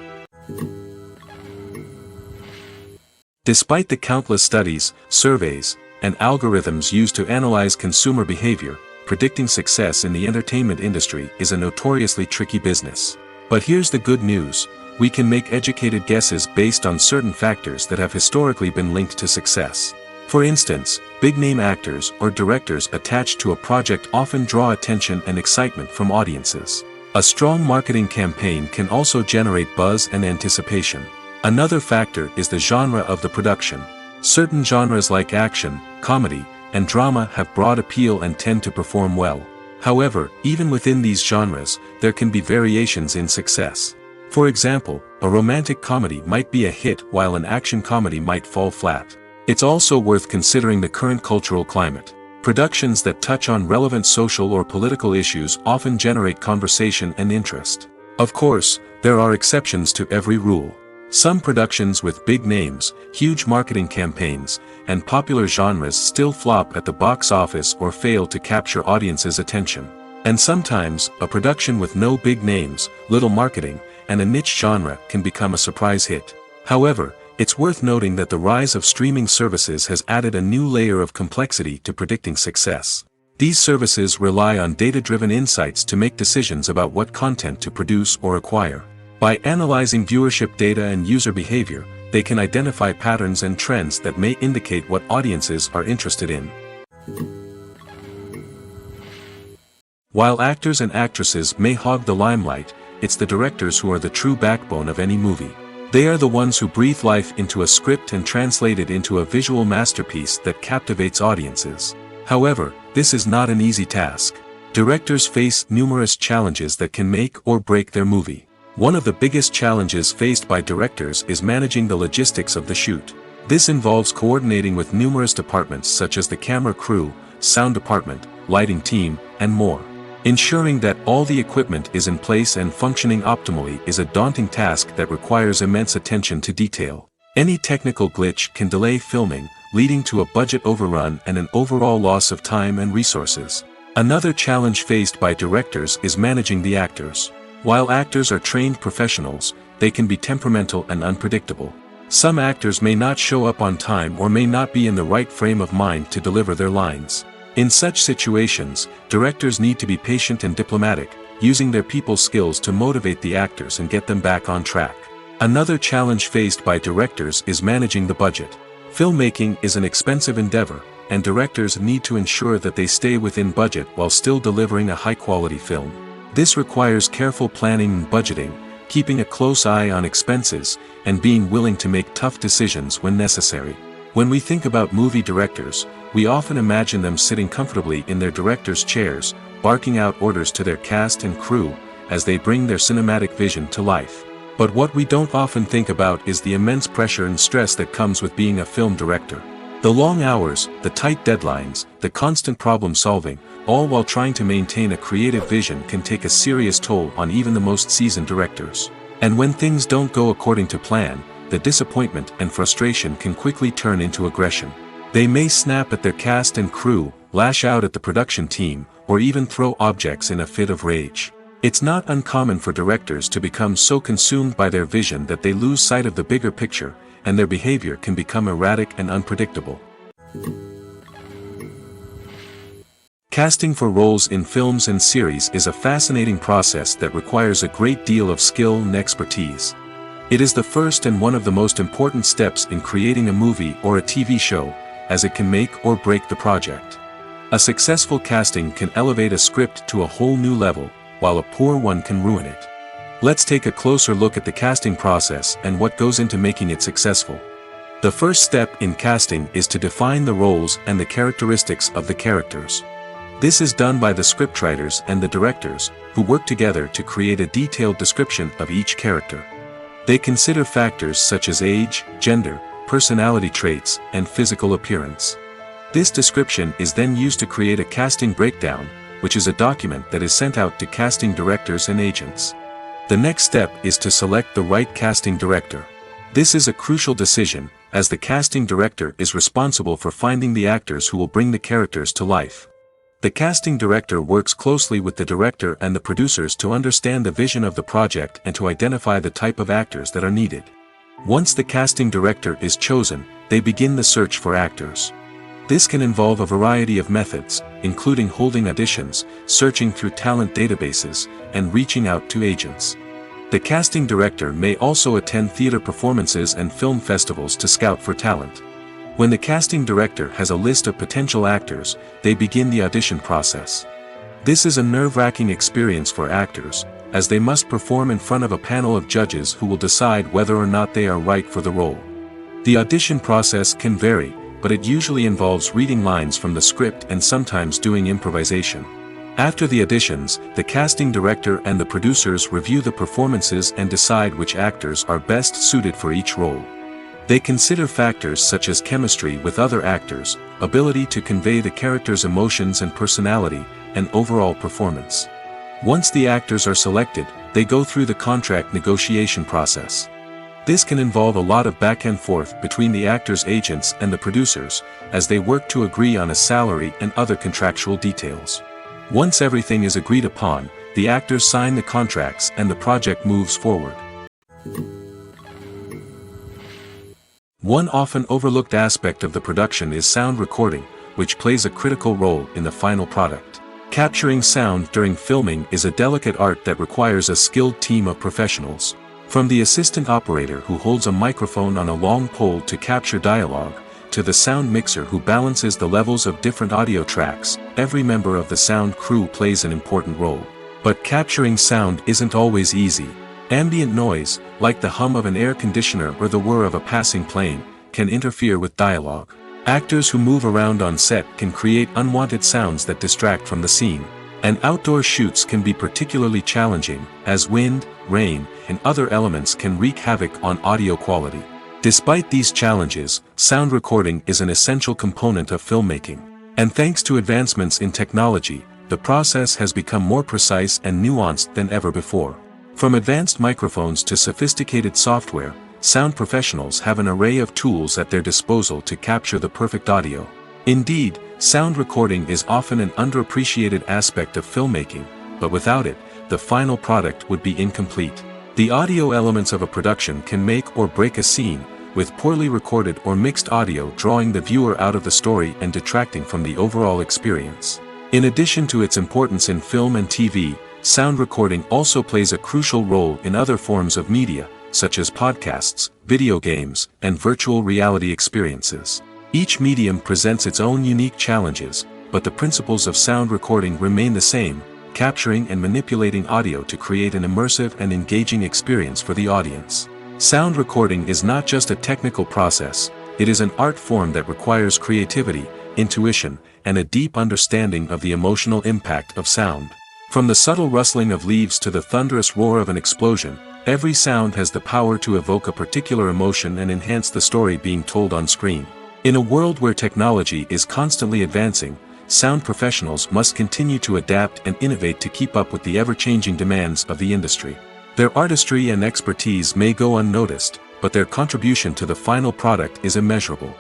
Despite the countless studies, surveys, and algorithms used to analyze consumer behavior, predicting success in the entertainment industry is a notoriously tricky business. But here's the good news: we can make educated guesses based on certain factors that have historically been linked to success. For instance, big-name actors or directors attached to a project often draw attention and excitement from audiences. A strong marketing campaign can also generate buzz and anticipation. Another factor is the genre of the production. Certain genres like action, comedy, and drama have broad appeal and tend to perform well. However, even within these genres, there can be variations in success. For example, a romantic comedy might be a hit while an action comedy might fall flat. It's also worth considering the current cultural climate. Productions that touch on relevant social or political issues often generate conversation and interest. Of course, there are exceptions to every rule. Some productions with big names, huge marketing campaigns, and popular genres still flop at the box office or fail to capture audiences' attention. And sometimes, a production with no big names, little marketing, and a niche genre can become a surprise hit. However, it's worth noting that the rise of streaming services has added a new layer of complexity to predicting success. These services rely on data-driven insights to make decisions about what content to produce or acquire. By analyzing viewership data and user behavior, they can identify patterns and trends that may indicate what audiences are interested in. While actors and actresses may hog the limelight, it's the directors who are the true backbone of any movie. They are the ones who breathe life into a script and translate it into a visual masterpiece that captivates audiences. However, this is not an easy task. Directors face numerous challenges that can make or break their movie. One of the biggest challenges faced by directors is managing the logistics of the shoot. This involves coordinating with numerous departments such as the camera crew, sound department, lighting team, and more. Ensuring that all the equipment is in place and functioning optimally is a daunting task that requires immense attention to detail. Any technical glitch can delay filming, leading to a budget overrun and an overall loss of time and resources. Another challenge faced by directors is managing the actors. While actors are trained professionals, they can be temperamental and unpredictable. Some actors may not show up on time or may not be in the right frame of mind to deliver their lines. In such situations, directors need to be patient and diplomatic, using their people skills to motivate the actors and get them back on track. Another challenge faced by directors is managing the budget. Filmmaking is an expensive endeavor, and directors need to ensure that they stay within budget while still delivering a high-quality film. This requires careful planning and budgeting, keeping a close eye on expenses, and being willing to make tough decisions when necessary. When we think about movie directors, we often imagine them sitting comfortably in their director's chairs, barking out orders to their cast and crew, as they bring their cinematic vision to life. But what we don't often think about is the immense pressure and stress that comes with being a film director. The long hours, the tight deadlines, the constant problem solving, all while trying to maintain a creative vision can take a serious toll on even the most seasoned directors. And when things don't go according to plan, the disappointment and frustration can quickly turn into aggression. They may snap at their cast and crew, lash out at the production team, or even throw objects in a fit of rage. It's not uncommon for directors to become so consumed by their vision that they lose sight of the bigger picture, and their behavior can become erratic and unpredictable. Casting for roles in films and series is a fascinating process that requires a great deal of skill and expertise. It is the first and one of the most important steps in creating a movie or a TV show, as it can make or break the project. A successful casting can elevate a script to a whole new level, while a poor one can ruin it. Let's take a closer look at the casting process and what goes into making it successful. The first step in casting is to define the roles and the characteristics of the characters. This is done by the scriptwriters and the directors, who work together to create a detailed description of each character. They consider factors such as age, gender, personality traits, and physical appearance. This description is then used to create a casting breakdown, which is a document that is sent out to casting directors and agents. The next step is to select the right casting director. This is a crucial decision, as the casting director is responsible for finding the actors who will bring the characters to life. The casting director works closely with the director and the producers to understand the vision of the project and to identify the type of actors that are needed. Once the casting director is chosen, they begin the search for actors. This can involve a variety of methods, including holding auditions, searching through talent databases, and reaching out to agents. The casting director may also attend theater performances and film festivals to scout for talent. When the casting director has a list of potential actors, they begin the audition process. This is a nerve-wracking experience for actors, as they must perform in front of a panel of judges who will decide whether or not they are right for the role. The audition process can vary, but it usually involves reading lines from the script and sometimes doing improvisation. After the auditions, the casting director and the producers review the performances and decide which actors are best suited for each role. They consider factors such as chemistry with other actors, ability to convey the character's emotions and personality, and overall performance. Once the actors are selected, they go through the contract negotiation process. This can involve a lot of back and forth between the actors' agents and the producers, as they work to agree on a salary and other contractual details. Once everything is agreed upon, the actors sign the contracts and the project moves forward. One often overlooked aspect of the production is sound recording, which plays a critical role in the final product. Capturing sound during filming is a delicate art that requires a skilled team of professionals. From the assistant operator who holds a microphone on a long pole to capture dialogue, to the sound mixer who balances the levels of different audio tracks, every member of the sound crew plays an important role. But capturing sound isn't always easy. Ambient noise, like the hum of an air conditioner or the whir of a passing plane, can interfere with dialogue. Actors who move around on set can create unwanted sounds that distract from the scene. And outdoor shoots can be particularly challenging, as wind, rain, and other elements can wreak havoc on audio quality. Despite these challenges, sound recording is an essential component of filmmaking. And thanks to advancements in technology, the process has become more precise and nuanced than ever before. From advanced microphones to sophisticated software, sound professionals have an array of tools at their disposal to capture the perfect audio. Indeed, sound recording is often an underappreciated aspect of filmmaking, but without it, the final product would be incomplete. The audio elements of a production can make or break a scene, with poorly recorded or mixed audio drawing the viewer out of the story and detracting from the overall experience. In addition to its importance in film and TV, sound recording also plays a crucial role in other forms of media, such as podcasts, video games, and virtual reality experiences. Each medium presents its own unique challenges, but the principles of sound recording remain the same, capturing and manipulating audio to create an immersive and engaging experience for the audience. Sound recording is not just a technical process, it is an art form that requires creativity, intuition, and a deep understanding of the emotional impact of sound. From the subtle rustling of leaves to the thunderous roar of an explosion, every sound has the power to evoke a particular emotion and enhance the story being told on screen. In a world where technology is constantly advancing, sound professionals must continue to adapt and innovate to keep up with the ever-changing demands of the industry. Their artistry and expertise may go unnoticed, but their contribution to the final product is immeasurable.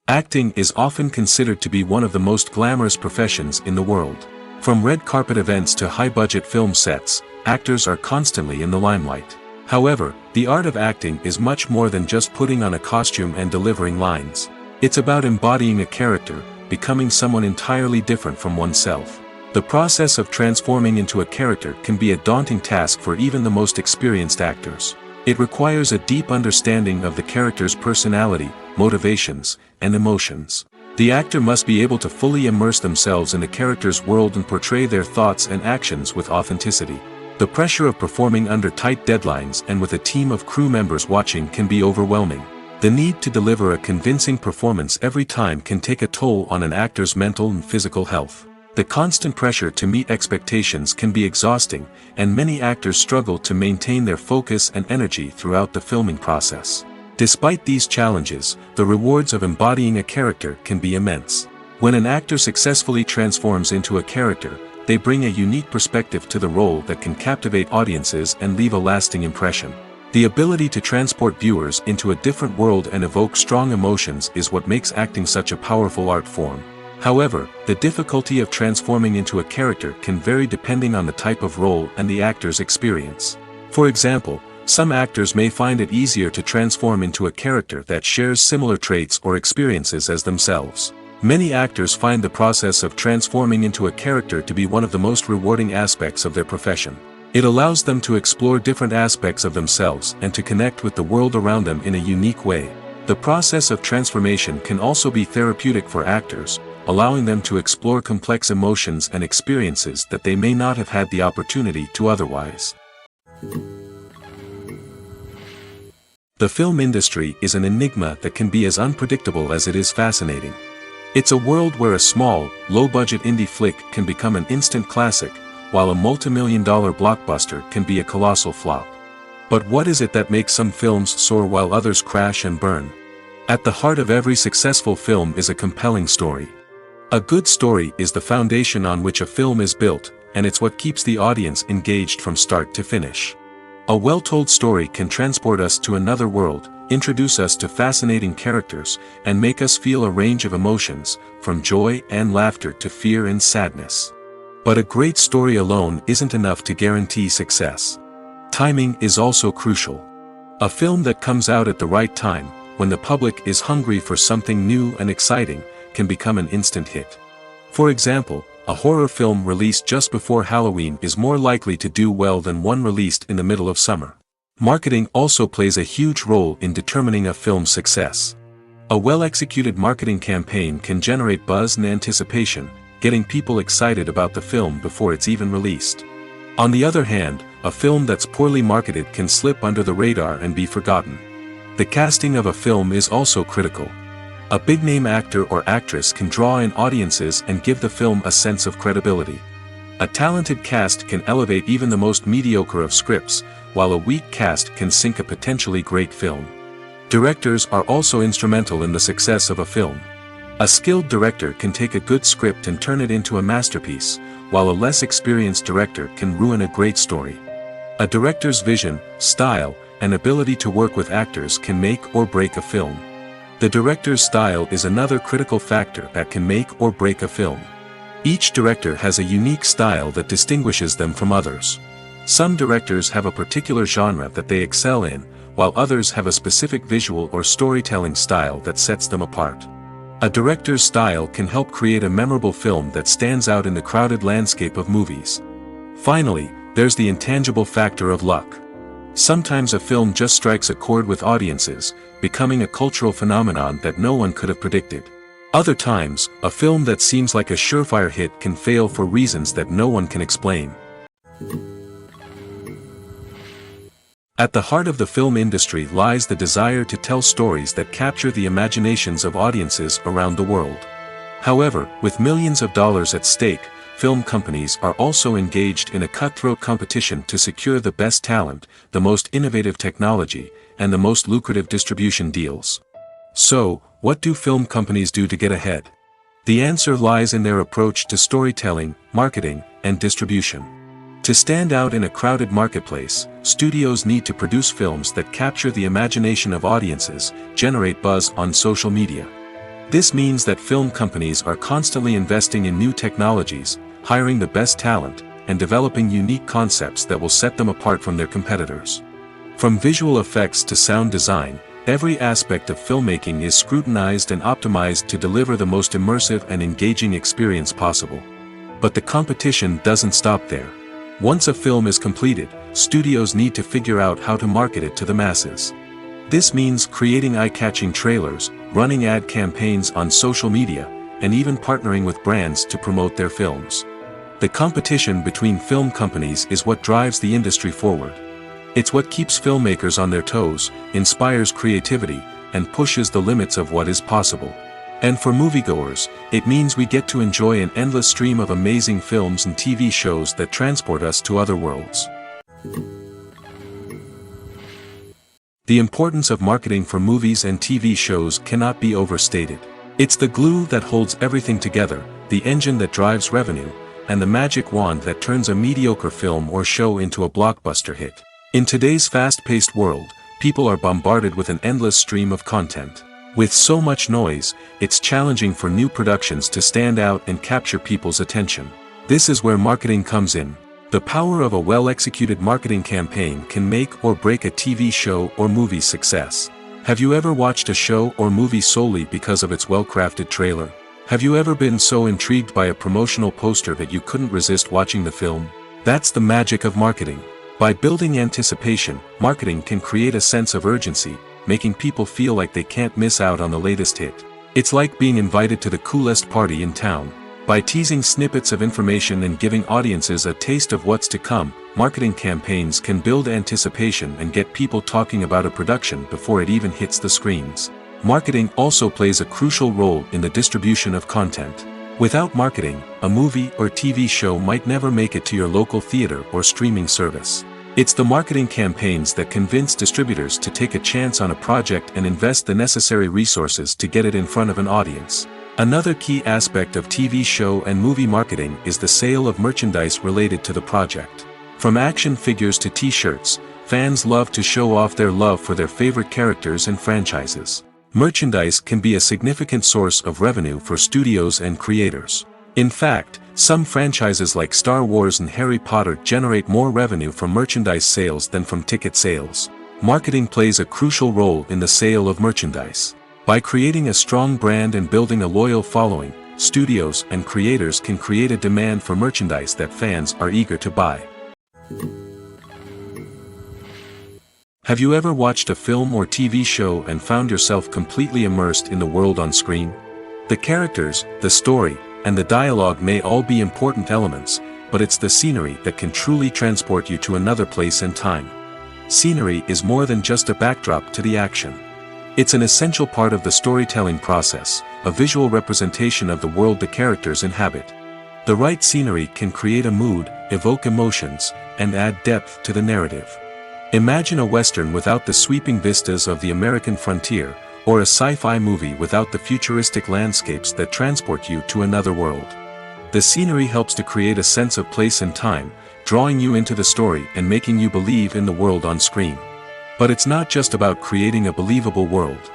Acting is often considered to be one of the most glamorous professions in the world. From red carpet events to high-budget film sets, actors are constantly in the limelight. However, the art of acting is much more than just putting on a costume and delivering lines. It's about embodying a character, becoming someone entirely different from oneself. The process of transforming into a character can be a daunting task for even the most experienced actors. It requires a deep understanding of the character's personality, motivations, and emotions. The actor must be able to fully immerse themselves in the character's world and portray their thoughts and actions with authenticity. The pressure of performing under tight deadlines and with a team of crew members watching can be overwhelming. The need to deliver a convincing performance every time can take a toll on an actor's mental and physical health. The constant pressure to meet expectations can be exhausting, and many actors struggle to maintain their focus and energy throughout the filming process. Despite these challenges, the rewards of embodying a character can be immense. When an actor successfully transforms into a character, they bring a unique perspective to the role that can captivate audiences and leave a lasting impression. The ability to transport viewers into a different world and evoke strong emotions is what makes acting such a powerful art form. However, the difficulty of transforming into a character can vary depending on the type of role and the actor's experience. For example, some actors may find it easier to transform into a character that shares similar traits or experiences as themselves. Many actors find the process of transforming into a character to be one of the most rewarding aspects of their profession. It allows them to explore different aspects of themselves and to connect with the world around them in a unique way. The process of transformation can also be therapeutic for actors, allowing them to explore complex emotions and experiences that they may not have had the opportunity to otherwise. The film industry is an enigma that can be as unpredictable as it is fascinating. It's a world where a small, low-budget indie flick can become an instant classic, while a multi-million-dollar blockbuster can be a colossal flop. But what is it that makes some films soar while others crash and burn? At the heart of every successful film is a compelling story. A good story is the foundation on which a film is built, and it's what keeps the audience engaged from start to finish. A well-told story can transport us to another world, introduce us to fascinating characters, and make us feel a range of emotions, from joy and laughter to fear and sadness. But a great story alone isn't enough to guarantee success. Timing is also crucial. A film that comes out at the right time, when the public is hungry for something new and exciting, can become an instant hit. For example, a horror film released just before Halloween is more likely to do well than one released in the middle of summer. Marketing also plays a huge role in determining a film's success. A well-executed marketing campaign can generate buzz and anticipation, getting people excited about the film before it's even released. On the other hand, a film that's poorly marketed can slip under the radar and be forgotten. The casting of a film is also critical. A big-name actor or actress can draw in audiences and give the film a sense of credibility. A talented cast can elevate even the most mediocre of scripts, while a weak cast can sink a potentially great film. Directors are also instrumental in the success of a film. A skilled director can take a good script and turn it into a masterpiece, while a less experienced director can ruin a great story. A director's vision, style, and ability to work with actors can make or break a film. The director's style is another critical factor that can make or break a film. Each director has a unique style that distinguishes them from others. Some directors have a particular genre that they excel in, while others have a specific visual or storytelling style that sets them apart. A director's style can help create a memorable film that stands out in the crowded landscape of movies. Finally, there's the intangible factor of luck. Sometimes a film just strikes a chord with audiences, becoming a cultural phenomenon that no one could have predicted. Other times, a film that seems like a surefire hit can fail for reasons that no one can explain. At the heart of the film industry lies the desire to tell stories that capture the imaginations of audiences around the world. However, with millions of dollars at stake, film companies are also engaged in a cutthroat competition to secure the best talent, the most innovative technology, and the most lucrative distribution deals. So, what do film companies do to get ahead? The answer lies in their approach to storytelling, marketing, and distribution. To stand out in a crowded marketplace, studios need to produce films that capture the imagination of audiences, generate buzz on social media. This means that film companies are constantly investing in new technologies, hiring the best talent, and developing unique concepts that will set them apart from their competitors. From visual effects to sound design, every aspect of filmmaking is scrutinized and optimized to deliver the most immersive and engaging experience possible. But the competition doesn't stop there. Once a film is completed, studios need to figure out how to market it to the masses. This means creating eye-catching trailers, running ad campaigns on social media, and even partnering with brands to promote their films. The competition between film companies is what drives the industry forward. It's what keeps filmmakers on their toes, inspires creativity, and pushes the limits of what is possible. And for moviegoers, it means we get to enjoy an endless stream of amazing films and TV shows that transport us to other worlds. The importance of marketing for movies and TV shows cannot be overstated. It's the glue that holds everything together, the engine that drives revenue, and the magic wand that turns a mediocre film or show into a blockbuster hit. In today's fast-paced world, people are bombarded with an endless stream of content. With so much noise, it's challenging for new productions to stand out and capture people's attention. This is where marketing comes in. The power of a well-executed marketing campaign can make or break a TV show or movie's success. Have you ever watched a show or movie solely because of its well-crafted trailer? Have you ever been so intrigued by a promotional poster that you couldn't resist watching the film? That's the magic of marketing. By building anticipation, marketing can create a sense of urgency, making people feel like they can't miss out on the latest hit. It's like being invited to the coolest party in town. By teasing snippets of information and giving audiences a taste of what's to come, marketing campaigns can build anticipation and get people talking about a production before it even hits the screens. Marketing also plays a crucial role in the distribution of content. Without marketing, a movie or TV show might never make it to your local theater or streaming service. It's the marketing campaigns that convince distributors to take a chance on a project and invest the necessary resources to get it in front of an audience. Another key aspect of TV show and movie marketing is the sale of merchandise related to the project. From action figures to t-shirts, fans love to show off their love for their favorite characters and franchises. Merchandise can be a significant source of revenue for studios and creators. In fact, some franchises like Star Wars and Harry Potter generate more revenue from merchandise sales than from ticket sales. Marketing plays a crucial role in the sale of merchandise. By creating a strong brand and building a loyal following, studios and creators can create a demand for merchandise that fans are eager to buy. Have you ever watched a film or TV show and found yourself completely immersed in the world on screen? The characters, the story, and the dialogue may all be important elements, but it's the scenery that can truly transport you to another place and time. Scenery is more than just a backdrop to the action. It's an essential part of the storytelling process, a visual representation of the world the characters inhabit. The right scenery can create a mood, evoke emotions, and add depth to the narrative. Imagine a Western without the sweeping vistas of the American frontier, or a sci-fi movie without the futuristic landscapes that transport you to another world. The scenery helps to create a sense of place and time, drawing you into the story and making you believe in the world on screen. But it's not just about creating a believable world.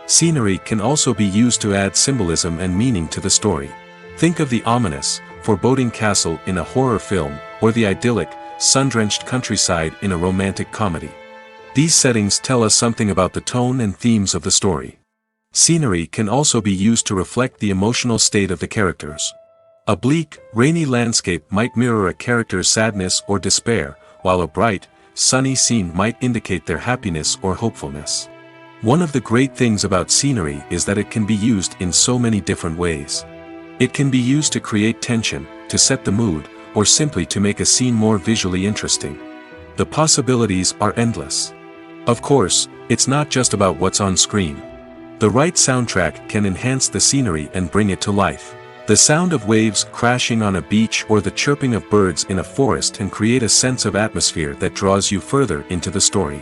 Scenery can also be used to add symbolism and meaning to the story. Think of the ominous, foreboding castle in a horror film, or the idyllic, sun-drenched countryside in a romantic comedy. These settings tell us something about the tone and themes of the story. Scenery can also be used to reflect the emotional state of the characters. A bleak, rainy landscape might mirror a character's sadness or despair, while a bright, sunny scene might indicate their happiness or hopefulness. One of the great things about scenery is that it can be used in so many different ways. It can be used to create tension, to set the mood, or simply to make a scene more visually interesting. The possibilities are endless. Of course, it's not just about what's on screen. The right soundtrack can enhance the scenery and bring it to life. The sound of waves crashing on a beach or the chirping of birds in a forest can create a sense of atmosphere that draws you further into the story.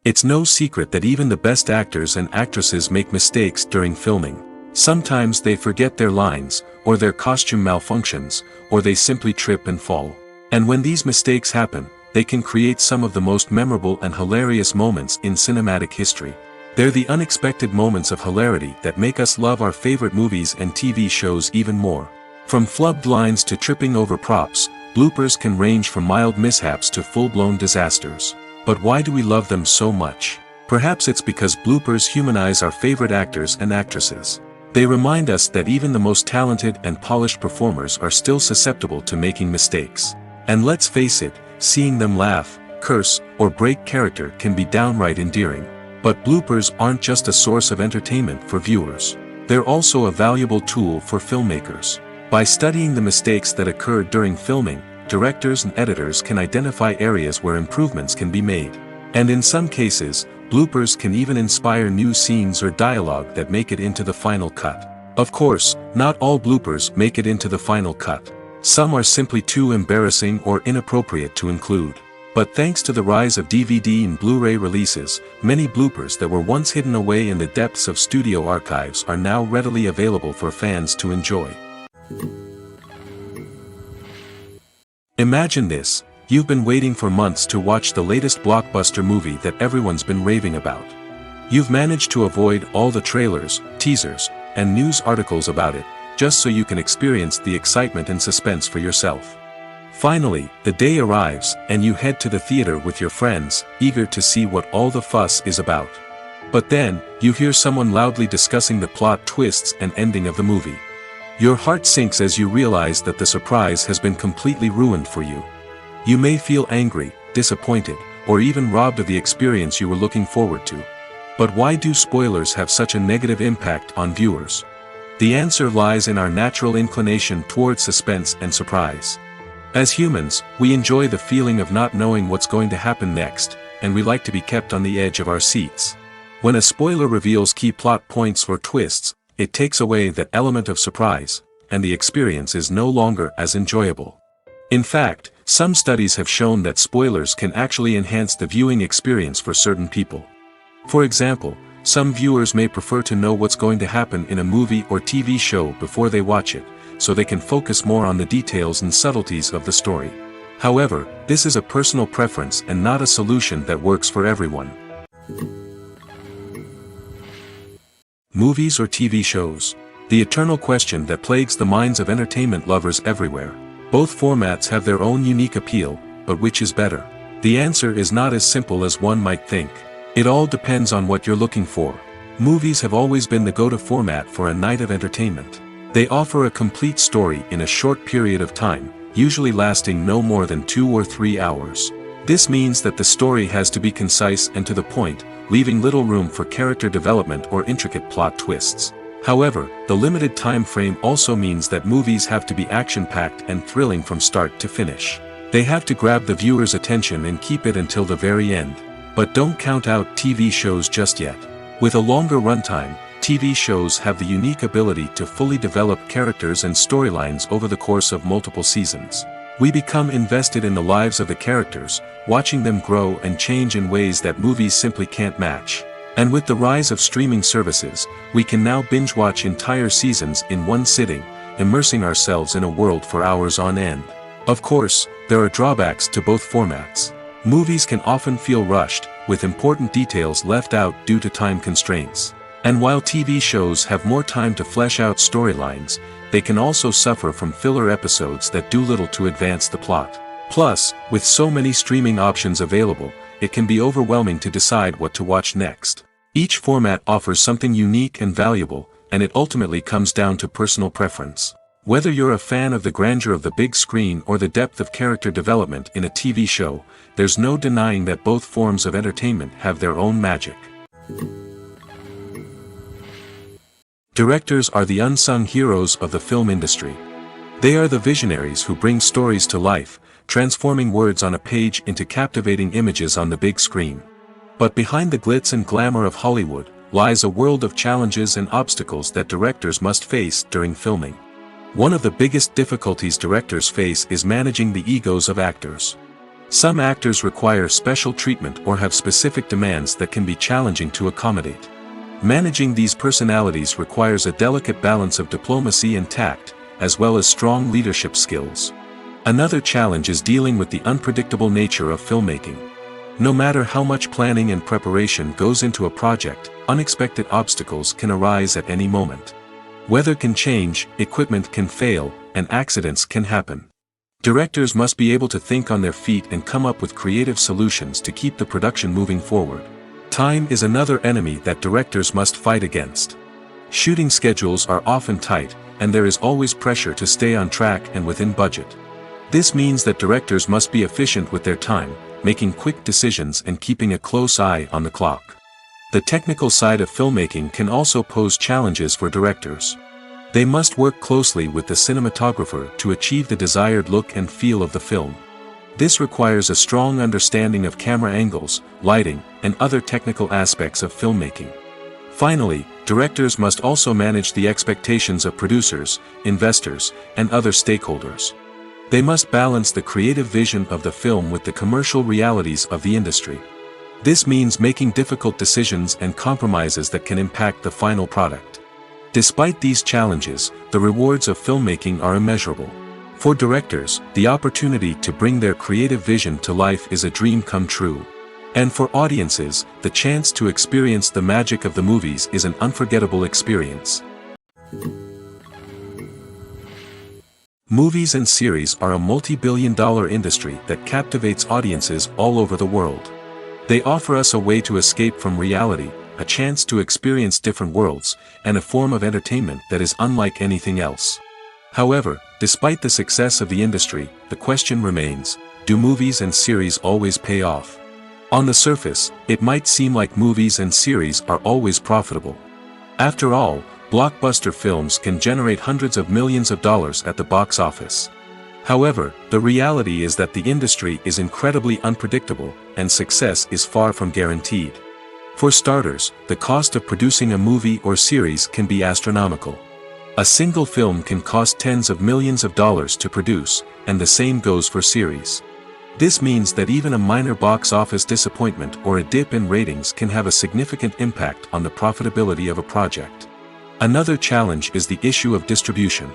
It's no secret that even the best actors and actresses make mistakes during filming. Sometimes they forget their lines, or their costume malfunctions, or they simply trip and fall. And when these mistakes happen, they can create some of the most memorable and hilarious moments in cinematic history. They're the unexpected moments of hilarity that make us love our favorite movies and TV shows even more. From flubbed lines to tripping over props, bloopers can range from mild mishaps to full-blown disasters. But why do we love them so much? Perhaps it's because bloopers humanize our favorite actors and actresses. They remind us that even the most talented and polished performers are still susceptible to making mistakes. And let's face it, seeing them laugh, curse, or break character can be downright endearing. But bloopers aren't just a source of entertainment for viewers. They're also a valuable tool for filmmakers. By studying the mistakes that occurred during filming, directors and editors can identify areas where improvements can be made. And in some cases, bloopers can even inspire new scenes or dialogue that make it into the final cut. Of course, not all bloopers make it into the final cut. Some are simply too embarrassing or inappropriate to include. But thanks to the rise of DVD and Blu-ray releases, many bloopers that were once hidden away in the depths of studio archives are now readily available for fans to enjoy. Imagine this: you've been waiting for months to watch the latest blockbuster movie that everyone's been raving about. You've managed to avoid all the trailers, teasers, and news articles about it, just so you can experience the excitement and suspense for yourself. Finally, the day arrives, and you head to the theater with your friends, eager to see what all the fuss is about. But then, you hear someone loudly discussing the plot twists and ending of the movie. Your heart sinks as you realize that the surprise has been completely ruined for you. You may feel angry, disappointed, or even robbed of the experience you were looking forward to. But why do spoilers have such a negative impact on viewers? The answer lies in our natural inclination toward suspense and surprise. As humans, we enjoy the feeling of not knowing what's going to happen next, and we like to be kept on the edge of our seats. When a spoiler reveals key plot points or twists, it takes away that element of surprise, and the experience is no longer as enjoyable. In fact, some studies have shown that spoilers can actually enhance the viewing experience for certain people. For example, some viewers may prefer to know what's going to happen in a movie or TV show before they watch it, so they can focus more on the details and subtleties of the story. However, this is a personal preference and not a solution that works for everyone. Movies or TV shows? The eternal question that plagues the minds of entertainment lovers everywhere. Both formats have their own unique appeal, but which is better? The answer is not as simple as one might think. It all depends on what you're looking for. Movies have always been the go-to format for a night of entertainment. They offer a complete story in a short period of time, usually lasting no more than 2 or 3 hours. This means that the story has to be concise and to the point, leaving little room for character development or intricate plot twists. However, the limited time frame also means that movies have to be action-packed and thrilling from start to finish. They have to grab the viewer's attention and keep it until the very end. But don't count out TV shows just yet. With a longer runtime, TV shows have the unique ability to fully develop characters and storylines over the course of multiple seasons. We become invested in the lives of the characters, watching them grow and change in ways that movies simply can't match. And with the rise of streaming services, we can now binge-watch entire seasons in one sitting, immersing ourselves in a world for hours on end. Of course, there are drawbacks to both formats. Movies can often feel rushed, with important details left out due to time constraints. And while TV shows have more time to flesh out storylines, they can also suffer from filler episodes that do little to advance the plot. Plus, with so many streaming options available, it can be overwhelming to decide what to watch next. Each format offers something unique and valuable, and it ultimately comes down to personal preference. Whether you're a fan of the grandeur of the big screen or the depth of character development in a TV show, there's no denying that both forms of entertainment have their own magic. Directors are the unsung heroes of the film industry. They are the visionaries who bring stories to life, transforming words on a page into captivating images on the big screen. But behind the glitz and glamour of Hollywood, lies a world of challenges and obstacles that directors must face during filming. One of the biggest difficulties directors face is managing the egos of actors. Some actors require special treatment or have specific demands that can be challenging to accommodate. Managing these personalities requires a delicate balance of diplomacy and tact, as well as strong leadership skills. Another challenge is dealing with the unpredictable nature of filmmaking. No matter how much planning and preparation goes into a project, unexpected obstacles can arise at any moment. Weather can change, equipment can fail, and accidents can happen. Directors must be able to think on their feet and come up with creative solutions to keep the production moving forward. Time is another enemy that directors must fight against. Shooting schedules are often tight, and there is always pressure to stay on track and within budget. This means that directors must be efficient with their time, making quick decisions and keeping a close eye on the clock. The technical side of filmmaking can also pose challenges for directors. They must work closely with the cinematographer to achieve the desired look and feel of the film. This requires a strong understanding of camera angles, lighting, and other technical aspects of filmmaking. Finally, directors must also manage the expectations of producers, investors, and other stakeholders. They must balance the creative vision of the film with the commercial realities of the industry. This means making difficult decisions and compromises that can impact the final product. Despite these challenges, the rewards of filmmaking are immeasurable. For directors, the opportunity to bring their creative vision to life is a dream come true. And for audiences, the chance to experience the magic of the movies is an unforgettable experience. Movies and series are a multi-billion-dollar industry that captivates audiences all over the world. They offer us a way to escape from reality, a chance to experience different worlds, and a form of entertainment that is unlike anything else. However, despite the success of the industry, the question remains, do movies and series always pay off? On the surface, it might seem like movies and series are always profitable. After all, blockbuster films can generate hundreds of millions of dollars at the box office. However, the reality is that the industry is incredibly unpredictable, and success is far from guaranteed. For starters, the cost of producing a movie or series can be astronomical. A single film can cost tens of millions of dollars to produce, and the same goes for series. This means that even a minor box office disappointment or a dip in ratings can have a significant impact on the profitability of a project. Another challenge is the issue of distribution.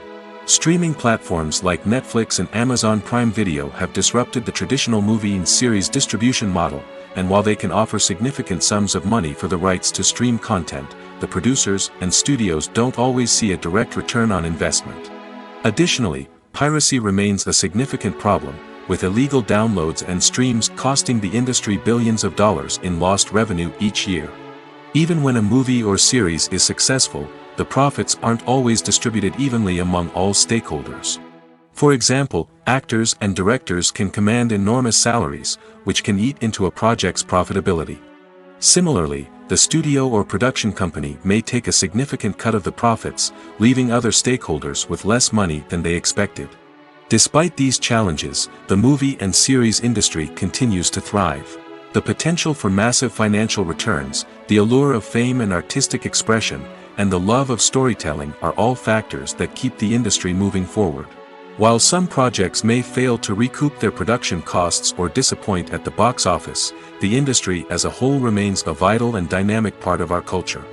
Streaming platforms like Netflix and Amazon Prime Video have disrupted the traditional movie and series distribution model, and while they can offer significant sums of money for the rights to stream content, the producers and studios don't always see a direct return on investment. Additionally, piracy remains a significant problem, with illegal downloads and streams costing the industry billions of dollars in lost revenue each year. Even when a movie or series is successful, the profits aren't always distributed evenly among all stakeholders. For example, actors and directors can command enormous salaries, which can eat into a project's profitability. Similarly, the studio or production company may take a significant cut of the profits, leaving other stakeholders with less money than they expected. Despite these challenges, the movie and series industry continues to thrive. The potential for massive financial returns, the allure of fame and artistic expression, and the love of storytelling are all factors that keep the industry moving forward. While some projects may fail to recoup their production costs or disappoint at the box office, the industry as a whole remains a vital and dynamic part of our culture.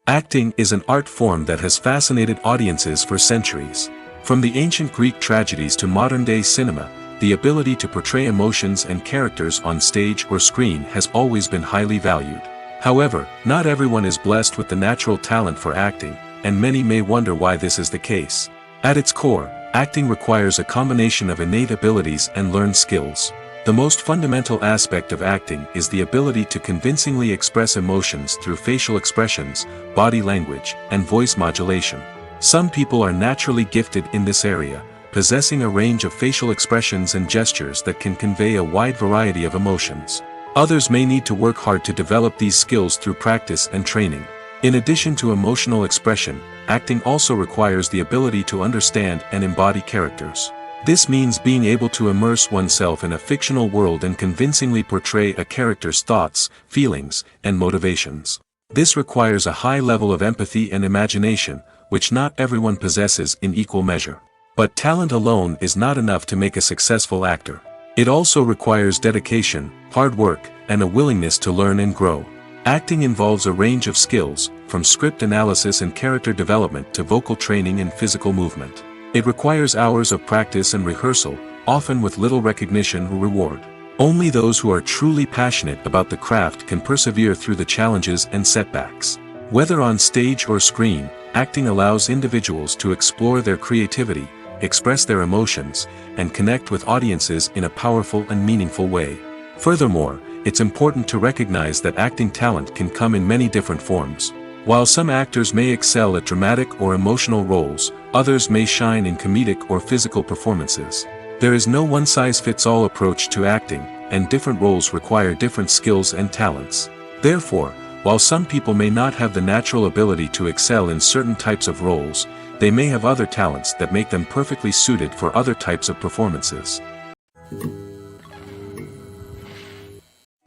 Acting is an art form that has fascinated audiences for centuries. From the ancient Greek tragedies to modern-day cinema, the ability to portray emotions and characters on stage or screen has always been highly valued. However, not everyone is blessed with the natural talent for acting, and many may wonder why this is the case. At its core, acting requires a combination of innate abilities and learned skills. The most fundamental aspect of acting is the ability to convincingly express emotions through facial expressions, body language, and voice modulation. Some people are naturally gifted in this area, possessing a range of facial expressions and gestures that can convey a wide variety of emotions. Others may need to work hard to develop these skills through practice and training. In addition to emotional expression, acting also requires the ability to understand and embody characters. This means being able to immerse oneself in a fictional world and convincingly portray a character's thoughts, feelings, and motivations. This requires a high level of empathy and imagination, which not everyone possesses in equal measure. But talent alone is not enough to make a successful actor. It also requires dedication, hard work, and a willingness to learn and grow. Acting involves a range of skills, from script analysis and character development to vocal training and physical movement. It requires hours of practice and rehearsal, often with little recognition or reward. Only those who are truly passionate about the craft can persevere through the challenges and setbacks. Whether on stage or screen, acting allows individuals to explore their creativity, express their emotions, and connect with audiences in a powerful and meaningful way. Furthermore, it's important to recognize that acting talent can come in many different forms. While some actors may excel at dramatic or emotional roles, others may shine in comedic or physical performances. There is no one-size-fits-all approach to acting, and different roles require different skills and talents. Therefore, while some people may not have the natural ability to excel in certain types of roles, they may have other talents that make them perfectly suited for other types of performances.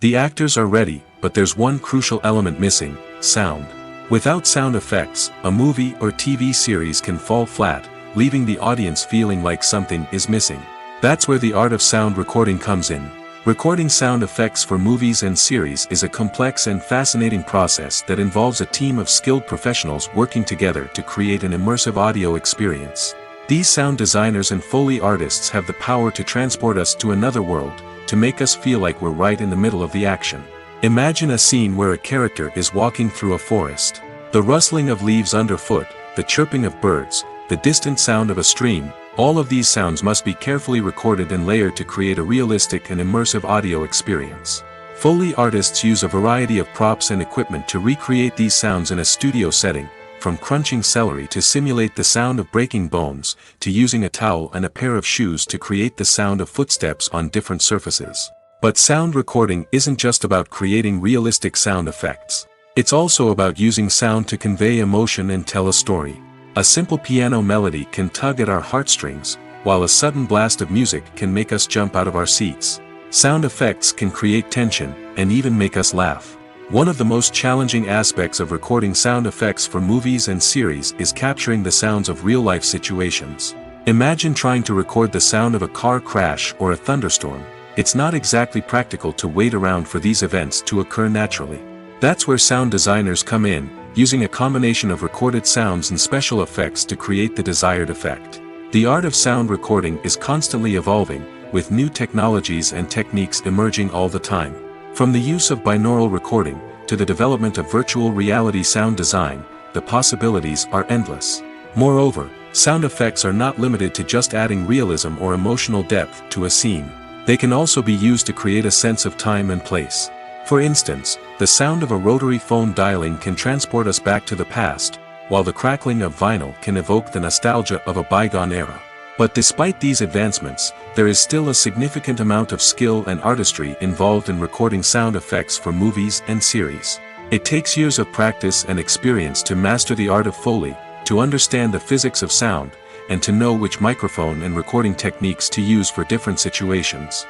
The actors are ready, but there's one crucial element missing: sound. Without sound effects, a movie or TV series can fall flat, leaving the audience feeling like something is missing. That's where the art of sound recording comes in. Recording sound effects for movies and series is a complex and fascinating process that involves a team of skilled professionals working together to create an immersive audio experience. These sound designers and Foley artists have the power to transport us to another world, to make us feel like we're right in the middle of the action. Imagine a scene where a character is walking through a forest. The rustling of leaves underfoot, the chirping of birds, the distant sound of a stream, all of these sounds must be carefully recorded and layered to create a realistic and immersive audio experience. Foley artists use a variety of props and equipment to recreate these sounds in a studio setting, from crunching celery to simulate the sound of breaking bones, to using a towel and a pair of shoes to create the sound of footsteps on different surfaces. But sound recording isn't just about creating realistic sound effects. It's also about using sound to convey emotion and tell a story. A simple piano melody can tug at our heartstrings, while a sudden blast of music can make us jump out of our seats. Sound effects can create tension, and even make us laugh. One of the most challenging aspects of recording sound effects for movies and series is capturing the sounds of real-life situations. Imagine trying to record the sound of a car crash or a thunderstorm. It's not exactly practical to wait around for these events to occur naturally. That's where sound designers come in, using a combination of recorded sounds and special effects to create the desired effect. The art of sound recording is constantly evolving, with new technologies and techniques emerging all the time. From the use of binaural recording, to the development of virtual reality sound design, the possibilities are endless. Moreover, sound effects are not limited to just adding realism or emotional depth to a scene. They can also be used to create a sense of time and place. For instance, the sound of a rotary phone dialing can transport us back to the past, while the crackling of vinyl can evoke the nostalgia of a bygone era. But despite these advancements, there is still a significant amount of skill and artistry involved in recording sound effects for movies and series. It takes years of practice and experience to master the art of Foley, to understand the physics of sound, and to know which microphone and recording techniques to use for different situations.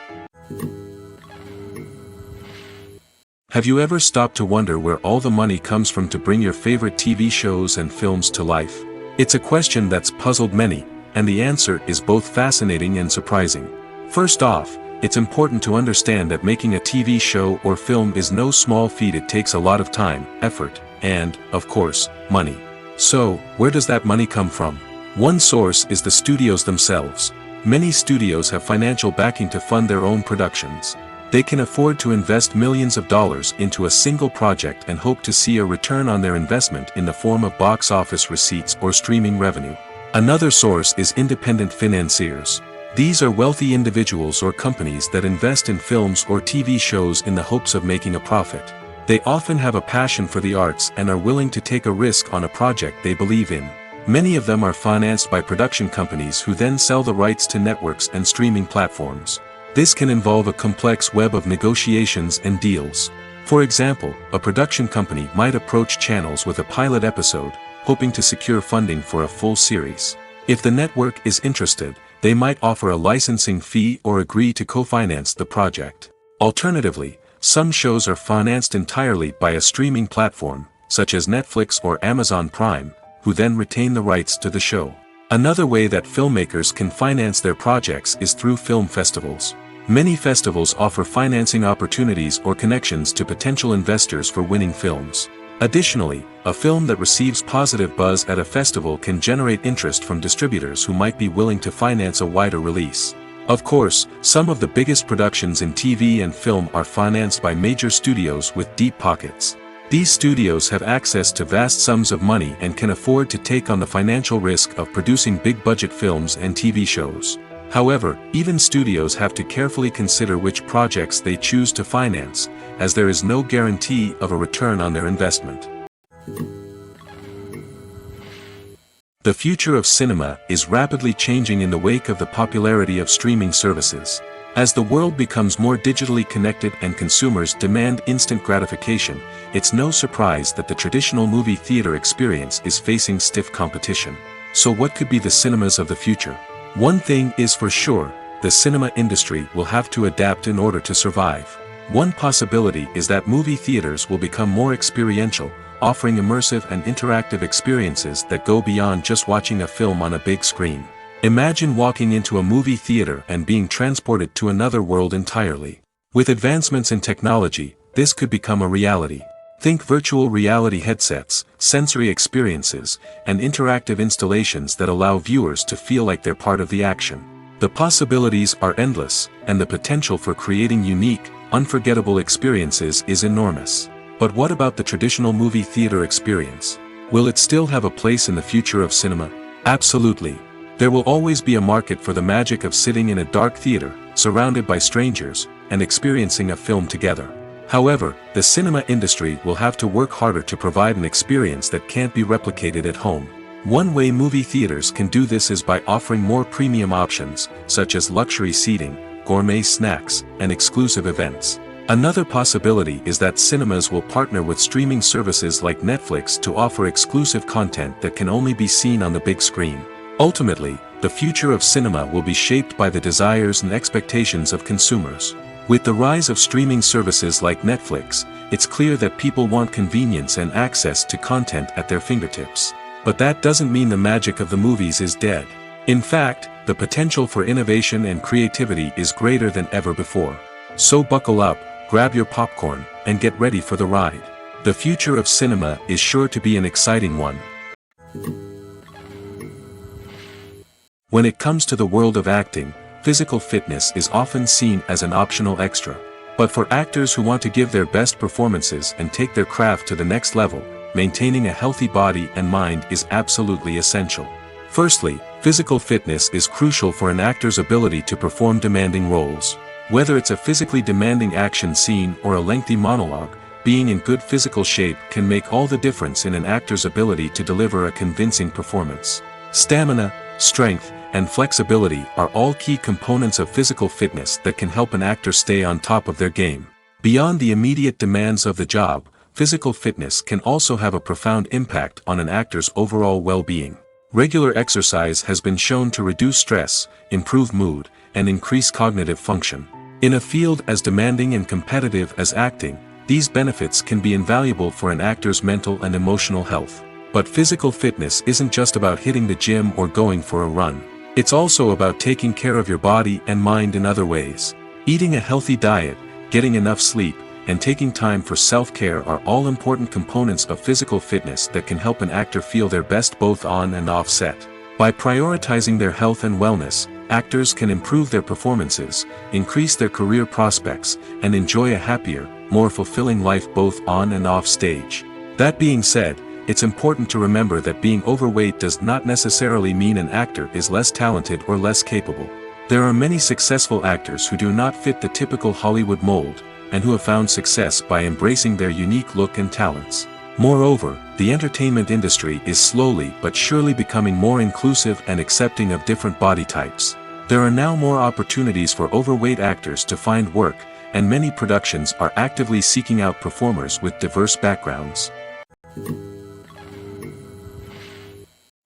Have you ever stopped to wonder where all the money comes from to bring your favorite TV shows and films to life? It's a question that's puzzled many, and the answer is both fascinating and surprising. First off, it's important to understand that making a TV show or film is no small feat. It takes a lot of time, effort, and, of course, money. So, where does that money come from? One source is the studios themselves. Many studios have financial backing to fund their own productions. They can afford to invest millions of dollars into a single project and hope to see a return on their investment in the form of box office receipts or streaming revenue. Another source is independent financiers. These are wealthy individuals or companies that invest in films or TV shows in the hopes of making a profit. They often have a passion for the arts and are willing to take a risk on a project they believe in. Many of them are financed by production companies who then sell the rights to networks and streaming platforms. This can involve a complex web of negotiations and deals. For example, a production company might approach channels with a pilot episode, hoping to secure funding for a full series. If the network is interested, they might offer a licensing fee or agree to co-finance the project. Alternatively, some shows are financed entirely by a streaming platform, such as Netflix or Amazon Prime, who then retain the rights to the show. Another way that filmmakers can finance their projects is through film festivals. Many festivals offer financing opportunities or connections to potential investors for winning films. Additionally, a film that receives positive buzz at a festival can generate interest from distributors who might be willing to finance a wider release. Of course, some of the biggest productions in TV and film are financed by major studios with deep pockets. These studios have access to vast sums of money and can afford to take on the financial risk of producing big-budget films and TV shows. However, even studios have to carefully consider which projects they choose to finance, as there is no guarantee of a return on their investment. The future of cinema is rapidly changing in the wake of the popularity of streaming services. As the world becomes more digitally connected and consumers demand instant gratification, it's no surprise that the traditional movie theater experience is facing stiff competition. So what could be the cinemas of the future? One thing is for sure, the cinema industry will have to adapt in order to survive. One possibility is that movie theaters will become more experiential, offering immersive and interactive experiences that go beyond just watching a film on a big screen. Imagine walking into a movie theater and being transported to another world entirely. With advancements in technology, this could become a reality. Think virtual reality headsets, sensory experiences, and interactive installations that allow viewers to feel like they're part of the action. The possibilities are endless, and the potential for creating unique, unforgettable experiences is enormous. But what about the traditional movie theater experience? Will it still have a place in the future of cinema? Absolutely. There will always be a market for the magic of sitting in a dark theater, surrounded by strangers, and experiencing a film together. However, the cinema industry will have to work harder to provide an experience that can't be replicated at home. One way movie theaters can do this is by offering more premium options, such as luxury seating, gourmet snacks, and exclusive events. Another possibility is that cinemas will partner with streaming services like Netflix to offer exclusive content that can only be seen on the big screen. Ultimately, the future of cinema will be shaped by the desires and expectations of consumers. With the rise of streaming services like Netflix, it's clear that people want convenience and access to content at their fingertips. But that doesn't mean the magic of the movies is dead. In fact, the potential for innovation and creativity is greater than ever before. So buckle up, grab your popcorn, and get ready for the ride. The future of cinema is sure to be an exciting one. When it comes to the world of acting, physical fitness is often seen as an optional extra. But for actors who want to give their best performances and take their craft to the next level, maintaining a healthy body and mind is absolutely essential. Firstly, physical fitness is crucial for an actor's ability to perform demanding roles. Whether it's a physically demanding action scene or a lengthy monologue, being in good physical shape can make all the difference in an actor's ability to deliver a convincing performance. Stamina, strength, and flexibility are all key components of physical fitness that can help an actor stay on top of their game. Beyond the immediate demands of the job, physical fitness can also have a profound impact on an actor's overall well-being. Regular exercise has been shown to reduce stress, improve mood, and increase cognitive function. In a field as demanding and competitive as acting, these benefits can be invaluable for an actor's mental and emotional health. But physical fitness isn't just about hitting the gym or going for a run. It's also about taking care of your body and mind in other ways. Eating a healthy diet, getting enough sleep, and taking time for self-care are all important components of physical fitness that can help an actor feel their best both on and off set. By prioritizing their health and wellness, actors can improve their performances, increase their career prospects, and enjoy a happier, more fulfilling life both on and off stage. That being said, it's important to remember that being overweight does not necessarily mean an actor is less talented or less capable. There are many successful actors who do not fit the typical Hollywood mold, and who have found success by embracing their unique look and talents. Moreover, the entertainment industry is slowly but surely becoming more inclusive and accepting of different body types. There are now more opportunities for overweight actors to find work, and many productions are actively seeking out performers with diverse backgrounds.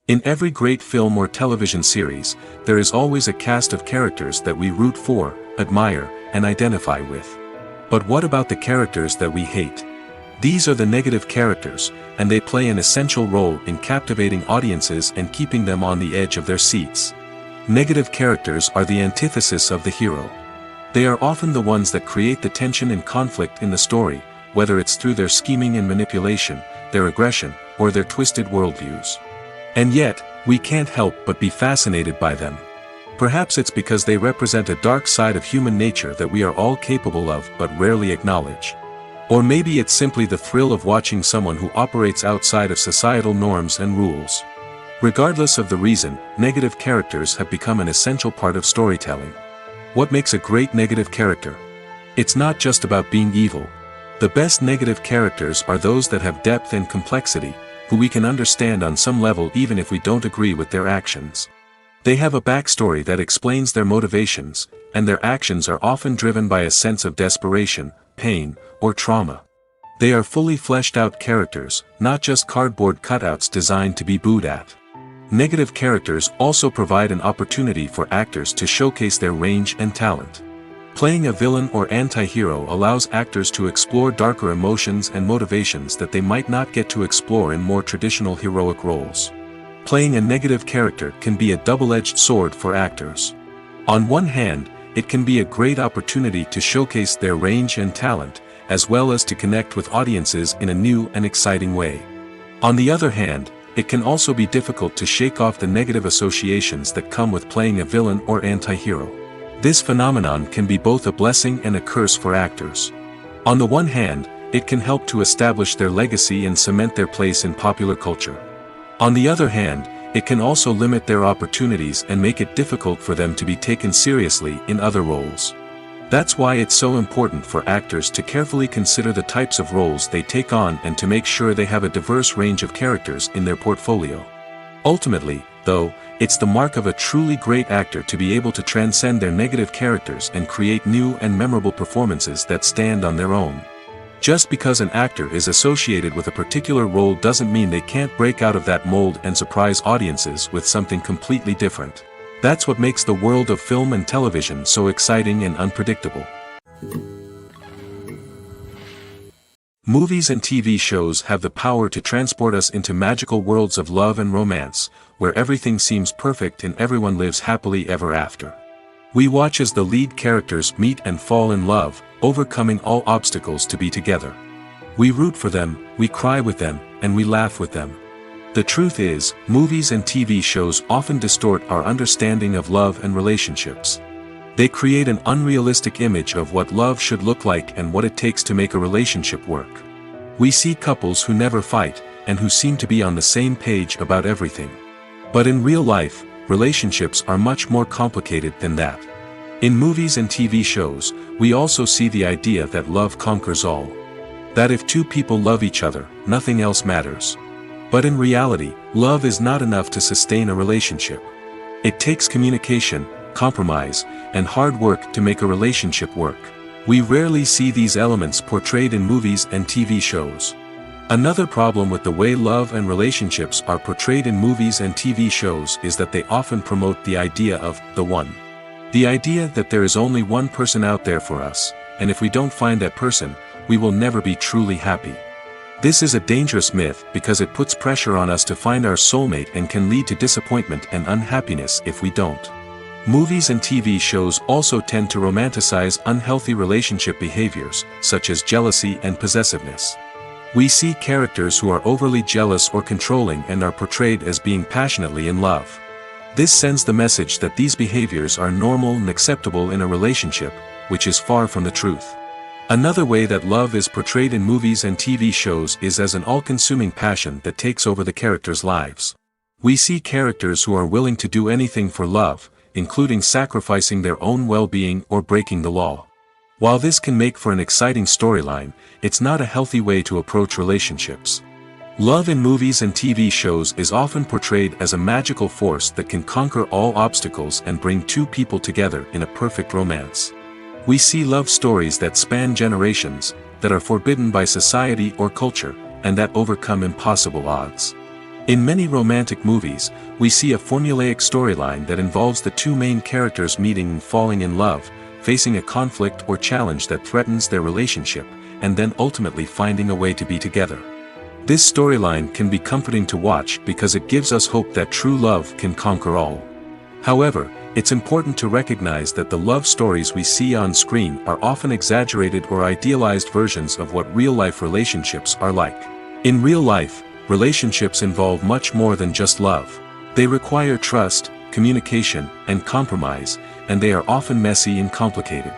In every great film or television series, there is always a cast of characters that we root for, admire, and identify with. But what about the characters that we hate? These are the negative characters, and they play an essential role in captivating audiences and keeping them on the edge of their seats. Negative characters are the antithesis of the hero. They are often the ones that create the tension and conflict in the story, whether it's through their scheming and manipulation, their aggression, or their twisted worldviews. And yet, we can't help but be fascinated by them. Perhaps it's because they represent a dark side of human nature that we are all capable of but rarely acknowledge. Or maybe it's simply the thrill of watching someone who operates outside of societal norms and rules. Regardless of the reason, negative characters have become an essential part of storytelling. What makes a great negative character? It's not just about being evil. The best negative characters are those that have depth and complexity, who we can understand on some level even if we don't agree with their actions. They have a backstory that explains their motivations, and their actions are often driven by a sense of desperation, pain, or trauma. They are fully fleshed out characters, not just cardboard cutouts designed to be booed at. Negative characters also provide an opportunity for actors to showcase their range and talent. Playing a villain or anti-hero allows actors to explore darker emotions and motivations that they might not get to explore in more traditional heroic roles. Playing a negative character can be a double-edged sword for actors. On one hand, it can be a great opportunity to showcase their range and talent, as well as to connect with audiences in a new and exciting way. On the other hand, it can also be difficult to shake off the negative associations that come with playing a villain or anti-hero. This phenomenon can be both a blessing and a curse for actors. On the one hand, it can help to establish their legacy and cement their place in popular culture. On the other hand, it can also limit their opportunities and make it difficult for them to be taken seriously in other roles. That's why it's so important for actors to carefully consider the types of roles they take on and to make sure they have a diverse range of characters in their portfolio. Ultimately, though, it's the mark of a truly great actor to be able to transcend their negative characters and create new and memorable performances that stand on their own. Just because an actor is associated with a particular role doesn't mean they can't break out of that mold and surprise audiences with something completely different. That's what makes the world of film and television so exciting and unpredictable. Movies and TV shows have the power to transport us into magical worlds of love and romance, where everything seems perfect and everyone lives happily ever after. We watch as the lead characters meet and fall in love, overcoming all obstacles to be together. We root for them, we cry with them, and we laugh with them. The truth is, movies and TV shows often distort our understanding of love and relationships. They create an unrealistic image of what love should look like and what it takes to make a relationship work. We see couples who never fight, and who seem to be on the same page about everything. But in real life, relationships are much more complicated than that. In movies and TV shows, we also see the idea that love conquers all. That if two people love each other, nothing else matters. But in reality, love is not enough to sustain a relationship. It takes communication, compromise, and hard work to make a relationship work. We rarely see these elements portrayed in movies and TV shows. Another problem with the way love and relationships are portrayed in movies and TV shows is that they often promote the idea of the one. The idea that there is only one person out there for us, and if we don't find that person, we will never be truly happy. This is a dangerous myth because it puts pressure on us to find our soulmate and can lead to disappointment and unhappiness if we don't. Movies and TV shows also tend to romanticize unhealthy relationship behaviors, such as jealousy and possessiveness. We see characters who are overly jealous or controlling and are portrayed as being passionately in love. This sends the message that these behaviors are normal and acceptable in a relationship, which is far from the truth. Another way that love is portrayed in movies and TV shows is as an all-consuming passion that takes over the characters' lives. We see characters who are willing to do anything for love, including sacrificing their own well-being or breaking the law. While this can make for an exciting storyline, it's not a healthy way to approach relationships. Love in movies and TV shows is often portrayed as a magical force that can conquer all obstacles and bring two people together in a perfect romance. We see love stories that span generations, that are forbidden by society or culture, and that overcome impossible odds. In many romantic movies, we see a formulaic storyline that involves the two main characters meeting and falling in love, facing a conflict or challenge that threatens their relationship, and then ultimately finding a way to be together. This storyline can be comforting to watch because it gives us hope that true love can conquer all. However, it's important to recognize that the love stories we see on screen are often exaggerated or idealized versions of what real-life relationships are like. In real life, relationships involve much more than just love. They require trust, communication, and compromise, and they are often messy and complicated.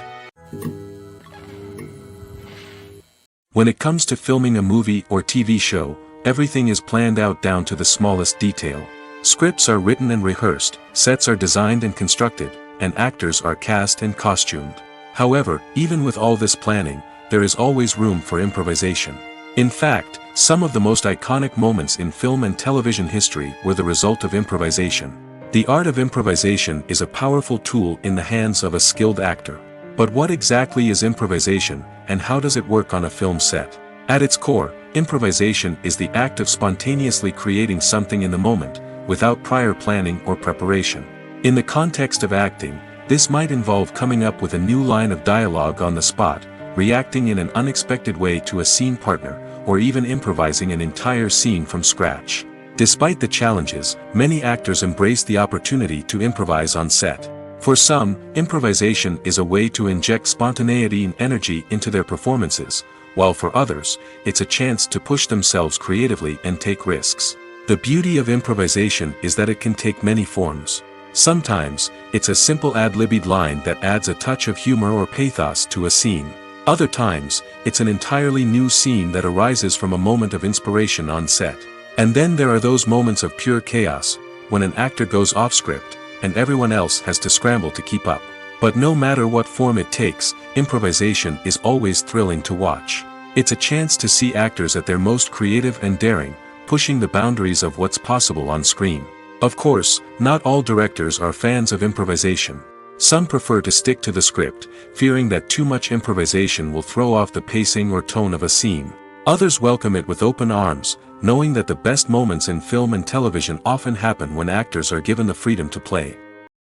When it comes to filming a movie or TV show, everything is planned out down to the smallest detail. Scripts are written and rehearsed, sets are designed and constructed, and actors are cast and costumed. However, even with all this planning, there is always room for improvisation. In fact, some of the most iconic moments in film and television history were the result of improvisation. The art of improvisation is a powerful tool in the hands of a skilled actor. But what exactly is improvisation, and how does it work on a film set? At its core, improvisation is the act of spontaneously creating something in the moment, without prior planning or preparation. In the context of acting, this might involve coming up with a new line of dialogue on the spot, reacting in an unexpected way to a scene partner, or even improvising an entire scene from scratch. Despite the challenges, many actors embrace the opportunity to improvise on set. For some, improvisation is a way to inject spontaneity and energy into their performances, while for others, it's a chance to push themselves creatively and take risks. The beauty of improvisation is that it can take many forms. Sometimes, it's a simple ad-libbed line that adds a touch of humor or pathos to a scene. Other times, it's an entirely new scene that arises from a moment of inspiration on set. And then there are those moments of pure chaos, when an actor goes off script, and everyone else has to scramble to keep up. But no matter what form it takes, improvisation is always thrilling to watch. It's a chance to see actors at their most creative and daring, pushing the boundaries of what's possible on screen. Of course, not all directors are fans of improvisation. Some prefer to stick to the script, fearing that too much improvisation will throw off the pacing or tone of a scene. Others welcome it with open arms, knowing that the best moments in film and television often happen when actors are given the freedom to play.